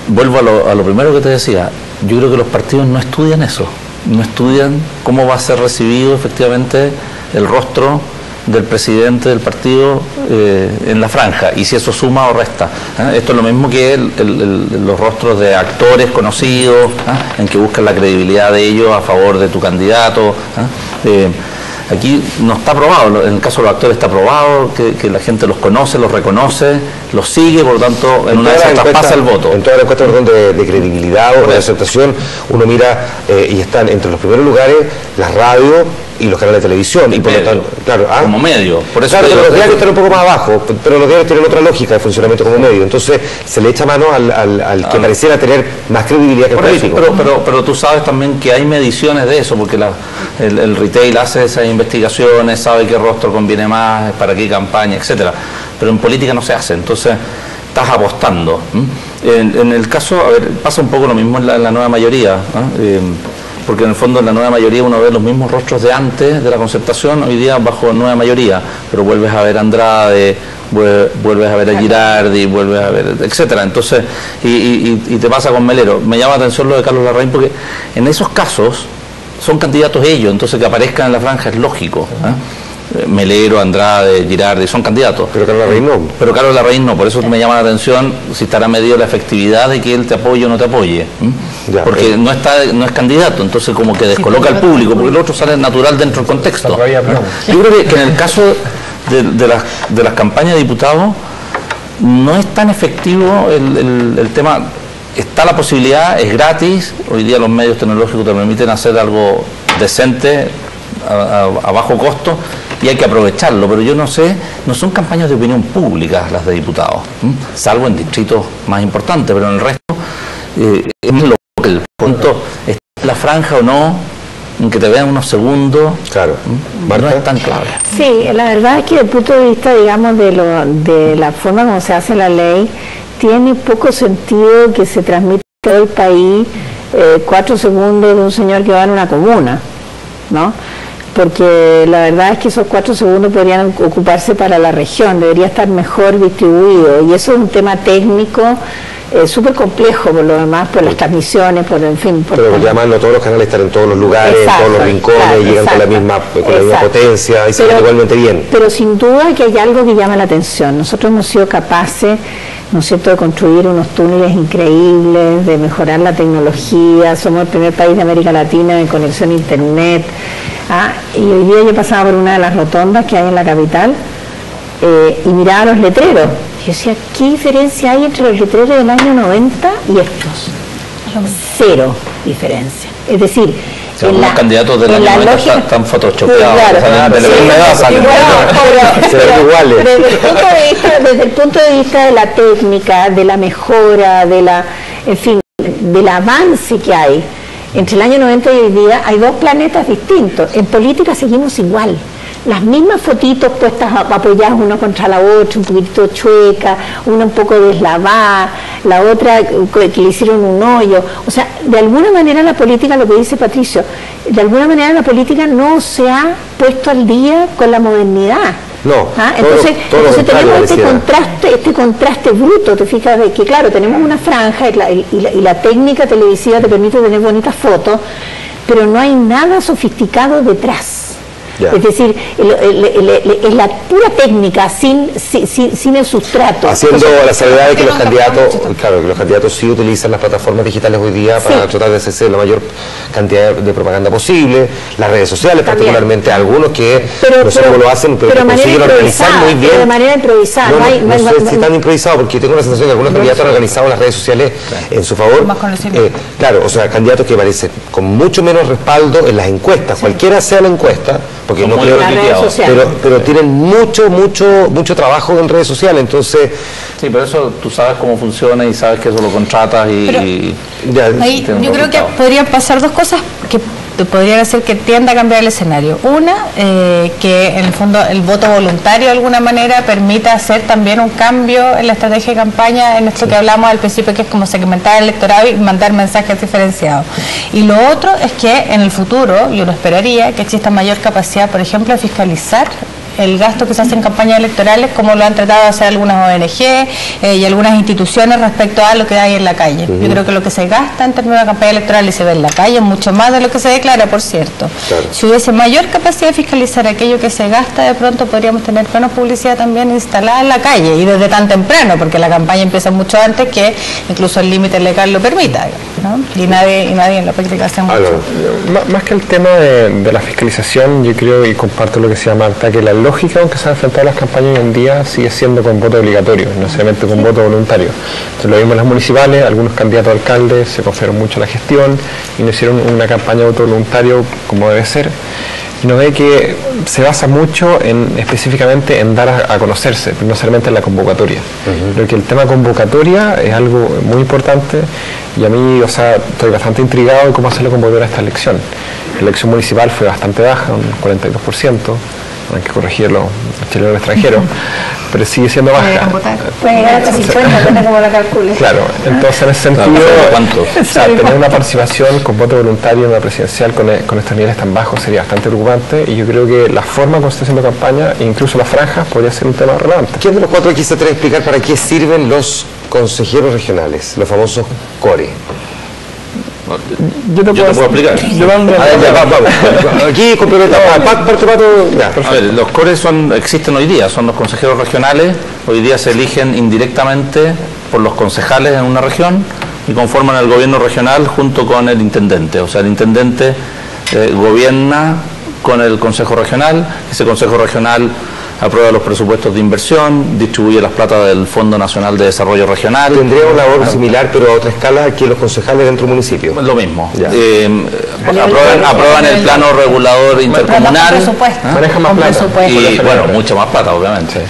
vuelvo a lo primero que te decía. Yo creo que los partidos no estudian eso, no estudian cómo va a ser recibido efectivamente el rostro del presidente del partido en la franja, y si eso suma o resta. Esto es lo mismo que los rostros de actores conocidos, en que buscan la credibilidad de ellos a favor de tu candidato. Aquí no está probado, en el caso de los actores está probado, que la gente los conoce, los reconoce, los sigue, por lo tanto, en una de esas traspasa el voto. En todas las encuestas de credibilidad o de aceptación, uno mira y están entre los primeros lugares las radios y los canales de televisión, y por lo tanto, claro, como medio. Por eso claro, los diarios están un poco más abajo, pero los diarios tienen otra lógica de funcionamiento como medio, entonces se le echa mano al que pareciera tener más credibilidad que el político. Pero tú sabes también que hay mediciones de eso, porque el retail hace esas investigaciones, sabe qué rostro conviene más, para qué campaña, etcétera. Pero en política no se hace, entonces estás apostando. En el caso, a ver, pasa un poco lo mismo en la nueva mayoría, porque en el fondo en la nueva mayoría uno ve los mismos rostros de antes de la concertación, hoy día bajo nueva mayoría, pero vuelves a ver a Andrade, vuelves a ver a Girardi, vuelves a ver, etcétera. Entonces, y te pasa con Melero. Me llama la atención lo de Carlos Larraín, porque en esos casos son candidatos ellos, entonces que aparezcan en la franja es lógico. Melero, Andrade, Girardi, son candidatos. Pero Carlos Larraín no. Pero Carlos Larraín no, por eso me llama la atención si estará medido la efectividad de que él te apoye o no te apoye. Porque no es candidato, entonces como que descoloca al público, porque el otro sale natural dentro del contexto. Yo creo que en el caso de las campañas de diputados no es tan efectivo el tema. Está la posibilidad, es gratis, hoy día los medios tecnológicos te permiten hacer algo decente a bajo costo y hay que aprovecharlo, pero yo no sé, no son campañas de opinión pública las de diputados, salvo en distritos más importantes, pero en el resto es más local. El punto es la franja o no, en que te vean unos segundos, claro, no es tan clave. Sí, la verdad es que desde el punto de vista, digamos, de la forma como se hace la ley, tiene poco sentido que se transmita a todo el país 4 segundos de un señor que va en una comuna, ¿no? Porque la verdad es que esos 4 segundos podrían ocuparse para la región, debería estar mejor distribuido, y eso es un tema técnico súper complejo por lo demás, por las transmisiones, por en fin. Pero porque además no todos los canales están en todos los lugares, exacto, en todos los rincones, claro, llegan con la misma potencia y se ven igualmente bien. Pero sin duda que hay algo que llama la atención. Nosotros hemos sido capaces, ¿no es cierto?, de construir unos túneles increíbles, de mejorar la tecnología, somos el primer país de América Latina en conexión a internet. Y hoy día yo pasaba por una de las rotondas que hay en la capital y miraba los letreros. Yo decía, ¿qué diferencia hay entre los letreros del año 90 y estos? 0 diferencia. Es decir, los candidatos del año 90 están photoshopeados. Pero desde el punto de vista de la técnica, de la mejora, en fin, del avance que hay entre el año 90 y hoy día, hay 2 planetas distintos. En política seguimos igual. Las mismas fotitos puestas apoyadas una contra la otra, un poquitito chueca, una un poco deslavada, la otra que le hicieron un hoyo. O sea, de alguna manera la política, lo que dice Patricio, de alguna manera la política no se ha puesto al día con la modernidad. No, entonces tenemos este contraste bruto, te fijas, de que claro, tenemos una franja y la técnica televisiva te permite tener bonitas fotos, pero no hay nada sofisticado detrás. Ya. Es decir, es la pura técnica, sin el sustrato. Haciendo la salvedad de que los candidatos sí utilizan las plataformas digitales hoy día para tratar de hacerse la mayor cantidad de propaganda posible, las redes sociales también, particularmente algunos que no sé cómo lo hacen, pero consiguen organizar muy bien. De manera improvisada. No sé si tan improvisado, porque tengo la sensación que algunos candidatos han organizado las redes sociales en su favor. Claro, o sea, candidatos que parecen con mucho menos respaldo en las encuestas, cualquiera sea la encuesta, porque no creo pero tienen mucho trabajo en redes sociales, entonces sí, pero eso tú sabes cómo funciona y sabes que eso lo contratas yo creo que podrían pasar 2 cosas que podrían hacer que tienda a cambiar el escenario. Una, que en el fondo el voto voluntario de alguna manera permita hacer también un cambio en la estrategia de campaña, en esto que hablamos al principio, que es como segmentar el electorado y mandar mensajes diferenciados. Y lo otro es que en el futuro, yo lo esperaría, que exista mayor capacidad, por ejemplo, de fiscalizar el gasto que se hace en campañas electorales, como lo han tratado de hacer algunas ONG y algunas instituciones respecto a lo que hay en la calle. Yo creo que lo que se gasta en términos de campaña electoral y se ve en la calle es mucho más de lo que se declara, por cierto. Claro. Si hubiese mayor capacidad de fiscalizar aquello que se gasta, de pronto podríamos tener menos publicidad también instalada en la calle y desde tan temprano, porque la campaña empieza mucho antes que incluso el límite legal lo permita, ¿no? Y nadie en la práctica hace mucho. Más que el tema de la fiscalización, yo creo, y comparto lo que decía Marta, que la lógica aunque se han enfrentado las campañas hoy en día sigue siendo con voto obligatorio, no necesariamente con voto voluntario. Entonces lo vimos en las municipales, algunos candidatos a alcaldes se confiaron mucho a la gestión y no hicieron una campaña de voto voluntario como debe ser. y uno ve que se basa mucho específicamente en dar a conocerse, pero no solamente en la convocatoria. Creo que el tema convocatoria es algo muy importante y a mí, o sea, estoy bastante intrigado de cómo hacer la convocatoria a esta elección. La elección municipal fue bastante baja, un 42%. Hay que corregirlo, chileno extranjero, pero sigue siendo baja. Puede llegar hasta 50, depende cómo la calcules. Claro, entonces en ese sentido, o sea, tener una participación con voto voluntario en una presidencial con estos niveles tan bajos sería bastante preocupante, y yo creo que la forma como se está haciendo campaña, incluso las franjas, podría ser un tema relevante. ¿Quién de los cuatro aquí se atreve a explicar para qué sirven los consejeros regionales, los famosos CORE? Yo te puedo explicar. Aquí los CORE existen hoy día, son los consejeros regionales. Hoy día se eligen indirectamente por los concejales en una región y conforman el gobierno regional junto con el intendente. O sea, el intendente gobierna con el consejo regional. Ese consejo regional aprueba los presupuestos de inversión, distribuye las plata del Fondo Nacional de Desarrollo Regional. Tendría una labor similar, pero a otra escala, que los concejales dentro del municipio. Lo mismo. Aprueban el plano regulador intercomunal. Manejan más plata. Y bueno, mucho más plata, obviamente.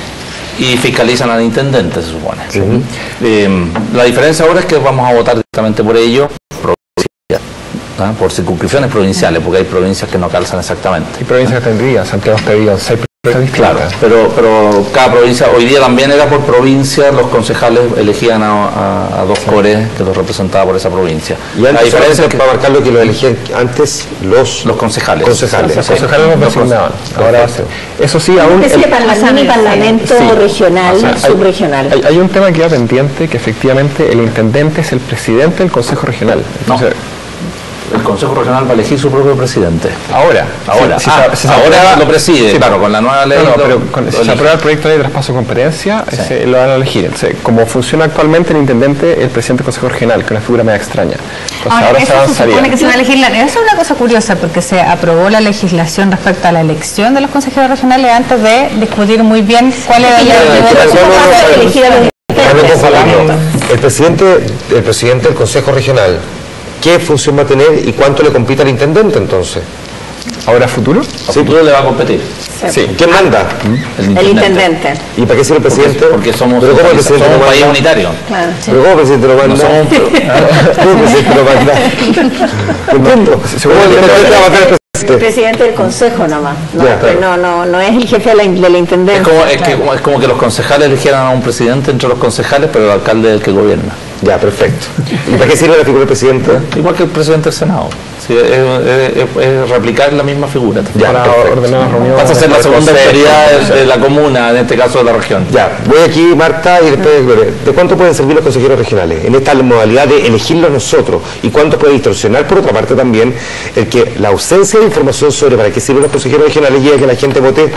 Y fiscalizan al intendente, se supone. La diferencia ahora es que vamos a votar directamente por ello, por circunscripciones provinciales, porque hay provincias que no calzan exactamente. Hay provincias que tendrían, Santiago tendría 6 Claro, pero cada provincia, hoy día también era por provincia, los concejales elegían a dos CORE que los representaba por esa provincia. Y antes, la diferencia es que para marcar lo que lo elegían antes los concejales. Los concejales los designaban. Ahora, eso sí, aún el parlamento regional, subregional. Hay un tema que queda pendiente, que efectivamente el intendente es el presidente del Consejo Regional. Entonces, el Consejo Regional va a elegir su propio presidente. Ahora lo preside, sí, claro, con la nueva ley. Si se aprueba el proyecto de ley de traspaso de competencia, lo van a elegir. Entonces, como funciona actualmente el intendente, el presidente del Consejo Regional, que es una figura media extraña. Entonces, ahora se avanzaría. Se supone que se va a elegir eso es una cosa curiosa, porque se aprobó la legislación respecto a la elección de los consejeros regionales antes de discutir muy bien cuál era el presidente del Consejo Regional. ¿Qué función va a tener y cuánto le compite al intendente entonces? ¿Ahora futuro? A futuro le va a competir. Sí. ¿Quién manda? El intendente. ¿Y para qué sirve el presidente? Porque somos un país unitario. Claro. ¿Pero cómo el presidente lo manda? ¿Cómo el presidente lo manda? Entiendo. El presidente del consejo nomás. No es el jefe de la intendencia. Es como que los concejales eligieran a un presidente entre los concejales, pero el alcalde es el que gobierna. Ya, perfecto. ¿Y para qué sirve la figura del presidente? Igual que el presidente del Senado. Sí, es replicar la misma figura. Ya, para ordenar reuniones. Pasa a ser la segunda autoridad de la comuna, en este caso de la región. Ya, voy aquí, Marta, y después Gloria. ¿De cuánto pueden servir los consejeros regionales en esta modalidad de elegirlos nosotros? ¿Y cuánto puede distorsionar, por otra parte, también el que la ausencia de información sobre para qué sirven los consejeros regionales lleva a que la gente vote?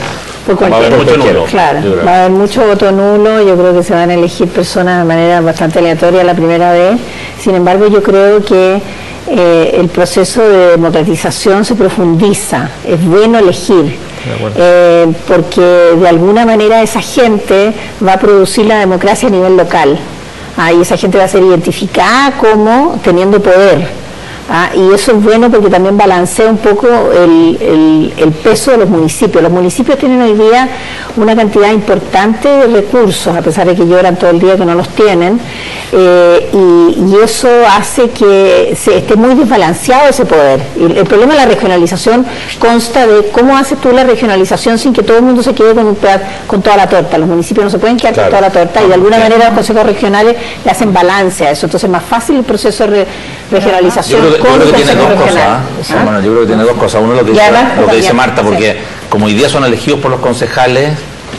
Va a haber mucho nulo. Claro, va a haber mucho voto nulo. Yo creo que se van a elegir personas de manera bastante aleatoria la primera vez. Sin embargo, yo creo que el proceso de democratización se profundiza. Es bueno elegir, porque de alguna manera esa gente va a producir la democracia a nivel local. Y esa gente va a ser identificada como teniendo poder. Y eso es bueno porque también balancea un poco el peso de los municipios. Los municipios tienen hoy día una cantidad importante de recursos, a pesar de que lloran todo el día que no los tienen, y eso hace que esté muy desbalanceado ese poder. El problema de la regionalización consta de cómo haces tú la regionalización sin que todo el mundo se quede con toda la torta. Los municipios no se pueden quedar con toda la torta, y de alguna manera los consejos regionales le hacen balance a eso. Entonces es más fácil el proceso de regionalización. Yo creo que tiene dos cosas. Bueno, yo creo que tiene dos cosas. Uno, lo que dice Marta, porque como hoy día son elegidos por los concejales,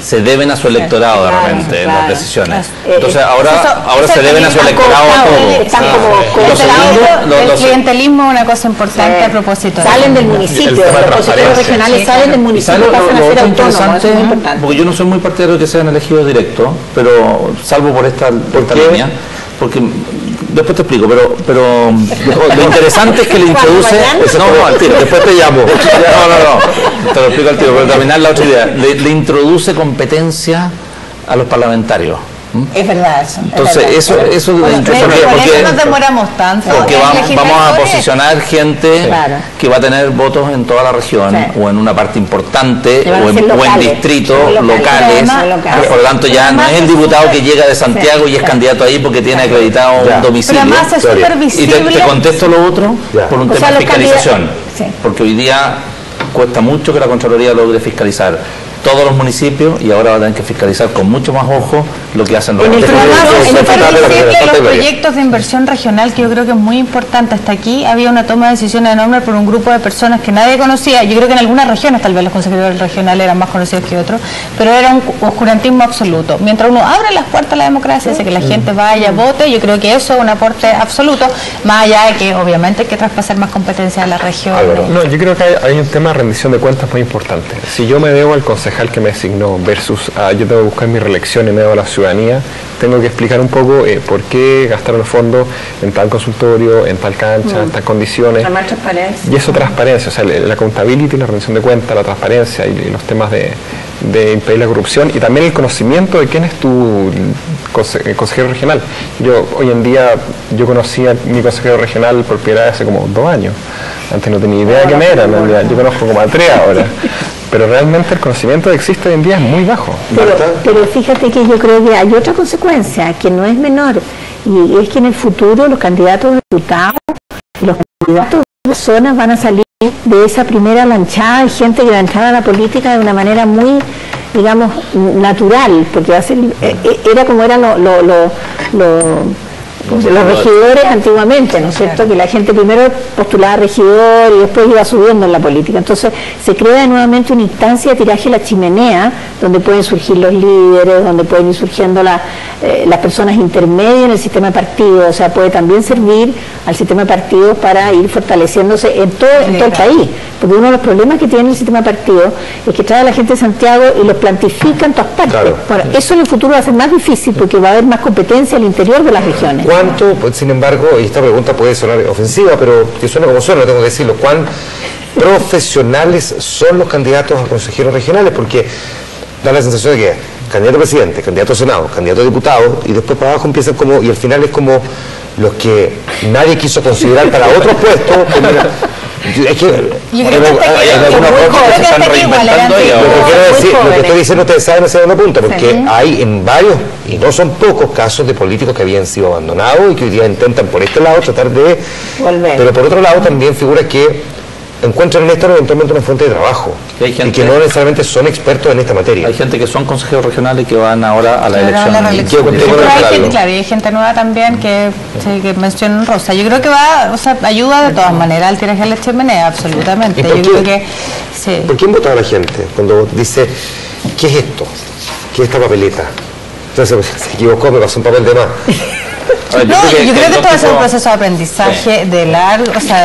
se deben a su electorado de repente en las decisiones. Entonces ahora se deben a su electorado a todo. El clientelismo es una cosa importante a propósito. Salen del municipio, los consejeros regionales salen del municipio y pasan a ser autónomos. Eso es muy importante. Porque yo no soy muy partidario de que sean elegidos directos, pero salvo por esta línea, porque después te explico, pero lo interesante es que le introduce... No, al tiro, después te llamo. No, te lo explico al tiro, pero terminar la otra idea. Le introduce competencia a los parlamentarios. Es verdad eso. Entonces, eso es Por eso nos demoramos tanto. Porque vamos a posicionar gente Claro. que va a tener votos en toda la región, Sí. o en una parte importante, Que van a o ser en locales. distritos locales. Locales. Por lo tanto, ya no es el diputado que llega de Santiago y es candidato ahí porque tiene acreditado Ya. un domicilio. Pero además es súper Y visible. te contesto lo otro Ya. por un O tema sea, de los fiscalización. candidatos- sí. Porque hoy día cuesta mucho que la Contraloría logre fiscalizar todos los municipios, y ahora va a tener que fiscalizar con mucho más ojo lo que hacen los En el otros. programa- Además, en es el súper programa- visible la los categoría. proyectos de inversión regional, que yo creo que es muy importante. Hasta aquí había una toma de decisiones enorme por un grupo de personas que nadie conocía. Yo creo que en algunas regiones tal vez los consejeros regionales eran más conocidos que otros, pero era un oscurantismo absoluto. Mientras uno abre las puertas a la democracia, hace que la gente vaya, vote, yo creo que eso es un aporte absoluto, más allá de que obviamente hay que traspasar más competencias a la región. Álvaro. No, yo creo que hay un tema de rendición de cuentas muy importante. Si yo me debo al concejal que me designó versus yo tengo que buscar mi reelección y me debo a la ciudadanía, tengo que explicar un poco por qué gastaron los fondos en tal consultorio, en tal cancha, en tal condiciones. La más transparencia. Y eso transparencia, o sea, la accountability, la rendición de cuentas, la transparencia y los temas de impedir la corrupción, y también el conocimiento de quién es tu consejero regional. Hoy en día, yo conocí a mi consejero regional por primera vez hace como 2 años. Antes no tenía idea de quién era, en realidad. Yo conozco como a 3 ahora. Pero realmente el conocimiento que existe hoy en día es muy bajo. Pero fíjate que yo creo que hay otra consecuencia que no es menor, y es que en el futuro los candidatos a diputados y los candidatos de personas van a salir de esa primera lanchada de gente que va a entrar a la política de una manera muy, digamos, natural, porque va a ser, era como eran los regidores antiguamente, ¿no es cierto? Que la gente primero postulaba a regidor y después iba subiendo en la política. Entonces se crea nuevamente una instancia de tiraje a la chimenea, donde pueden surgir los líderes, donde pueden ir surgiendo las personas intermedias en el sistema de partidos. O sea, puede también servir al sistema de partidos para ir fortaleciéndose en todo el país. Porque uno de los problemas que tiene el sistema de partidos es que trae a la gente de Santiago y los plantifica en todas partes. Claro. Bueno, eso en el futuro va a ser más difícil porque va a haber más competencia al interior de las regiones. ¿Cuánto, pues, sin embargo, y esta pregunta puede sonar ofensiva, pero que suena como suena, tengo que decirlo, cuán profesionales son los candidatos a consejeros regionales? Porque da la sensación de que candidato a presidente, candidato a senado, candidato a diputado, y después para abajo empiezan como, y al final es como los que nadie quiso considerar para otros puestos. Es que Yo creo que hay algunos rostros que se están reinventando ahí lo ahora. que quiero decir, lo que jóvenes. estoy diciendo, ustedes saben hacia dónde apunta, porque Sí. hay en varios, y no son pocos casos de políticos que habían sido abandonados y que hoy día intentan por este lado tratar de Volver. pero por otro lado también figura que encuentran en esto eventualmente una fuente de trabajo Y hay gente- y que no necesariamente son expertos en esta materia. Hay gente que son consejeros regionales que van ahora a la Claro, elección. la reelección. Yo contigo Pero no hay claro. gente, claro, y hay gente nueva también que mencionan Rosa. Yo creo que va, o sea, ayuda de todas maneras al tiraje a la chimenea, absolutamente. ¿Y por Yo qué? creo que sí. ¿Por quién votaba la gente cuando dice, ¿qué es esto? ¿Qué es esta papeleta? Entonces se equivocó, me pasó un papel de más. A ver, No, yo creo que hay esto va a ser un dos proceso de aprendizaje de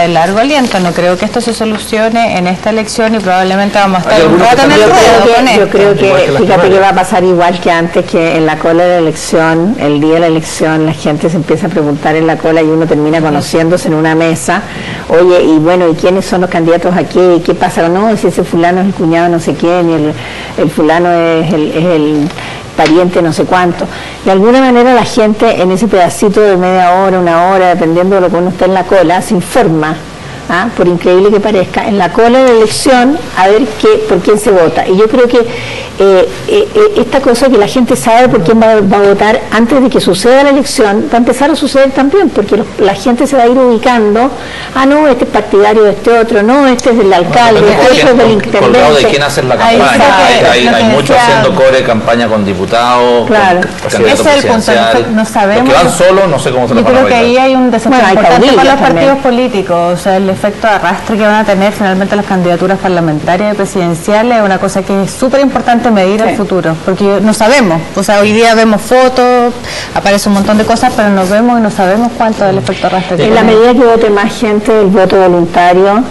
largo aliento. No creo que esto se solucione en esta elección y probablemente vamos a Hay estar un algunos rato en que el también- ruedo con Yo esto. creo Igual que que, las fíjate que primarias. va a pasar igual que antes, que en la cola de la elección, el día de la elección, la gente se empieza a preguntar en la cola y uno termina conociéndose en una mesa, oye, y bueno, ¿y quiénes son los candidatos aquí? ¿Y qué pasa? No, si ese fulano es el cuñado de no sé quién, y el fulano es el pariente no sé cuánto. De alguna manera la gente en ese pedacito de media hora, una hora, dependiendo de lo que uno está en la cola, se informa. Por increíble que parezca, en la cola de la elección a ver por quién se vota. Y yo creo que esta cosa que la gente sabe por quién va a votar antes de que suceda la elección, va a empezar a suceder también, porque la gente se va a ir ubicando, no, este es partidario de este otro, no, este es del alcalde, Depende este es del colgado de intendente. quién hace la Ahí campaña. está, Hay lo que muchos decía- haciendo core campaña con diputados, Claro. con Ese candidatos es el punto, presidenciales. no sabemos. Los que van solos, no sé cómo se Yo los van a creo que ahí bailar. hay un desafío Bueno, hay importante para caudillas los partidos también. políticos, o sea, el efecto de arrastre que van a tener finalmente las candidaturas parlamentarias y presidenciales es una cosa que es súper importante medir al futuro, porque no sabemos, o sea, hoy día vemos fotos, aparece un montón de cosas, pero nos vemos y no sabemos cuánto del efecto arrastre que En la tiene. medida que vote más gente el voto voluntario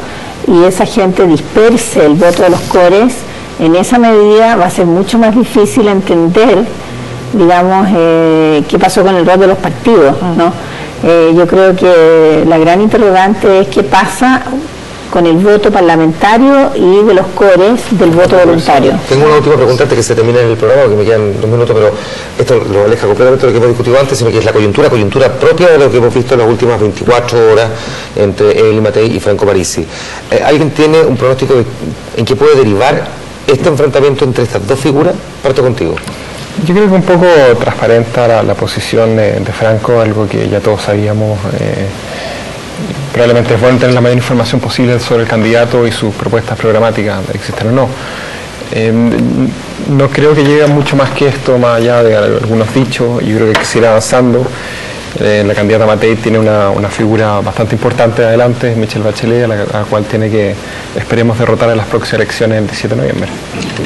y esa gente disperse el voto de los cores, en esa medida va a ser mucho más difícil entender, digamos, qué pasó con el rol de los partidos, ¿no? Yo creo que la gran interrogante es qué pasa con el voto parlamentario y de los cores del voto voluntario. Tengo una última pregunta antes que se termine el programa, que me quedan 2 minutos, pero esto lo aleja completamente de lo que hemos discutido antes, sino que es la coyuntura propia de lo que hemos visto en las últimas 24 horas entre Evelyn Matei y Franco Parisi. ¿Alguien tiene un pronóstico en qué puede derivar este enfrentamiento entre estas dos figuras? Parto contigo. Yo creo que un poco transparenta la posición de Franco, algo que ya todos sabíamos. Probablemente es bueno tener la mayor información posible sobre el candidato y sus propuestas programáticas, existen o no. No creo que llegue mucho más que esto, más allá de algunos dichos. Yo creo que hay que seguir avanzando. La candidata Matei tiene una figura bastante importante adelante, Michelle Bachelet, a la cual tiene que, esperemos, derrotar en las próximas elecciones el 17 de noviembre.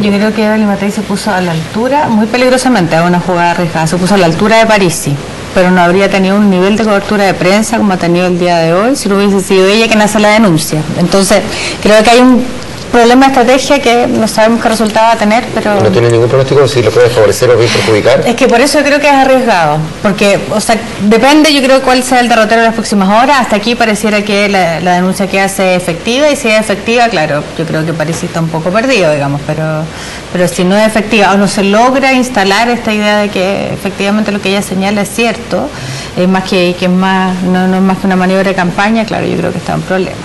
Yo creo que Evelyn Matei se puso a la altura, muy peligrosamente, a una jugada arriesgada, se puso a la altura de Parisi, pero no habría tenido un nivel de cobertura de prensa como ha tenido el día de hoy si no hubiese sido ella quien hace la denuncia. Entonces, creo que hay un problema de estrategia que no sabemos qué resultado va a tener, pero... ¿No tiene ningún pronóstico si lo puede favorecer o bien perjudicar? Es que por eso creo que es arriesgado, porque, o sea, depende, yo creo, cuál sea el derrotero en las próximas horas. Hasta aquí pareciera que la denuncia que hace es efectiva, y si es efectiva, claro, yo creo que Parisi está un poco perdido, digamos, pero si no es efectiva o no se logra instalar esta idea de que efectivamente lo que ella señala es cierto, es más que es más, no es más que una maniobra de campaña, claro, yo creo que está en problema.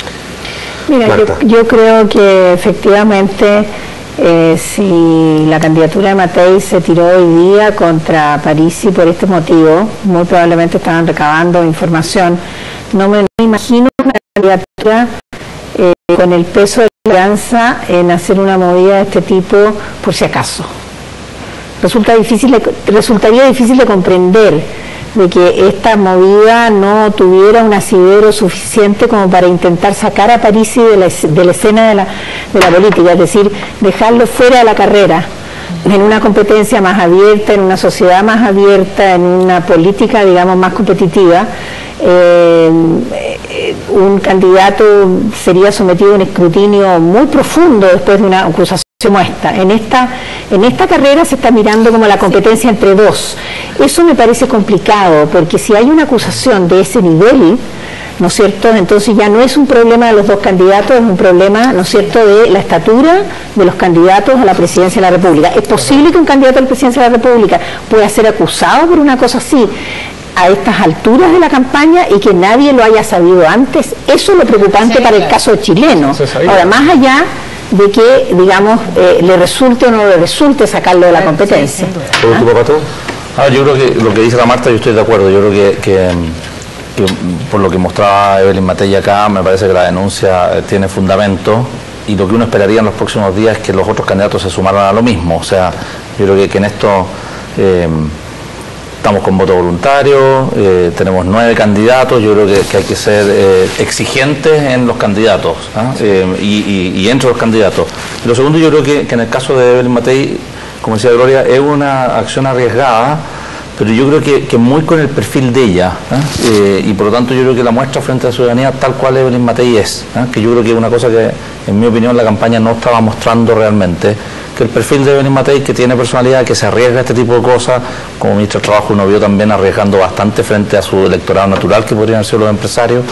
Mira, yo creo que efectivamente si la candidatura de Matei se tiró hoy día contra Parisi por este motivo, muy probablemente estaban recabando información. No me imagino una candidatura con el peso de la alianza en hacer una movida de este tipo por si acaso. Resultaría difícil de comprender de que esta movida no tuviera un asidero suficiente como para intentar sacar a Parisi de la escena de la política, es decir, dejarlo fuera de la carrera, en una competencia más abierta, en una sociedad más abierta, en una política, digamos, más competitiva. Un candidato sería sometido a un escrutinio muy profundo después de una acusación como esta. En esta carrera se está mirando como la competencia entre dos. Eso me parece complicado, porque si hay una acusación de ese nivel, ¿no es cierto?, entonces ya no es un problema de los dos candidatos, es un problema, ¿no es cierto?, de la estatura de los candidatos a la presidencia de la República. ¿Es posible que un candidato a la presidencia de la República pueda ser acusado por una cosa así a estas alturas de la campaña y que nadie lo haya sabido antes? Eso es lo preocupante, sí, para el caso chileno. Ahora, más allá de que, digamos, le resulte o no le resulte sacarlo de la competencia. ¿Por último, Pato? Yo creo que lo que dice la Marta, yo estoy de acuerdo. Yo creo que por lo que mostraba Evelyn Matei acá, me parece que la denuncia tiene fundamento, y lo que uno esperaría en los próximos días es que los otros candidatos se sumaran a lo mismo. O sea, yo creo que en esto estamos con voto voluntario, tenemos 9 candidatos, yo creo que hay que ser exigentes en los candidatos, y entre los candidatos. Y lo segundo, yo creo que en el caso de Evelyn Matei, como decía Gloria, es una acción arriesgada, pero yo creo que muy con el perfil de ella, y por lo tanto yo creo que la muestra frente a la ciudadanía tal cual Evelyn Matei es, que yo creo que es una cosa que, en mi opinión, la campaña no estaba mostrando realmente, que el perfil de Evelyn Matei, que tiene personalidad, que se arriesga a este tipo de cosas. Como ministro de Trabajo uno vio también arriesgando bastante frente a su electorado natural, que podrían ser los empresarios.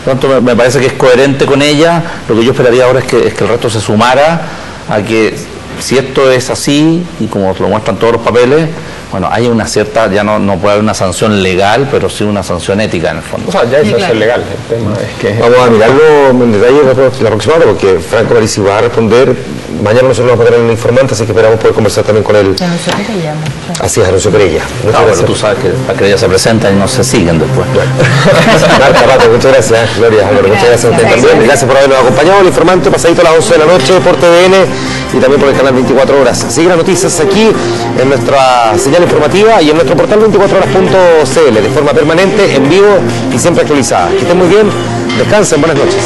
Por lo tanto, me parece que es coherente con ella. Lo que yo esperaría ahora es que el resto se sumara a que, si esto es así, y como lo muestran todos los papeles, bueno, hay una cierta, ya no puede haber una sanción legal, pero sí una sanción ética en el fondo. O sea, ya es sanción legal. El tema es que... Vamos a mirarlo en detalle la próxima hora, porque Franco Parisi va a responder. Mañana nosotros vamos a tener un informante, así que esperamos poder conversar también con él. Así es, anuncio querella. Bueno, tú sabes que las querellas se presentan y no se siguen después. Marta, Pato, muchas gracias. Gloria, Álvaro, muchas gracias a usted también. Gracias por habernos acompañado. El informante pasadito a las 11 de la noche por TVN y también por el canal 24 Horas. Sigue las noticias aquí en nuestra señal informativa y en nuestro portal 24horas.cl de forma permanente, en vivo y siempre actualizada. Que estén muy bien, descansen, buenas noches.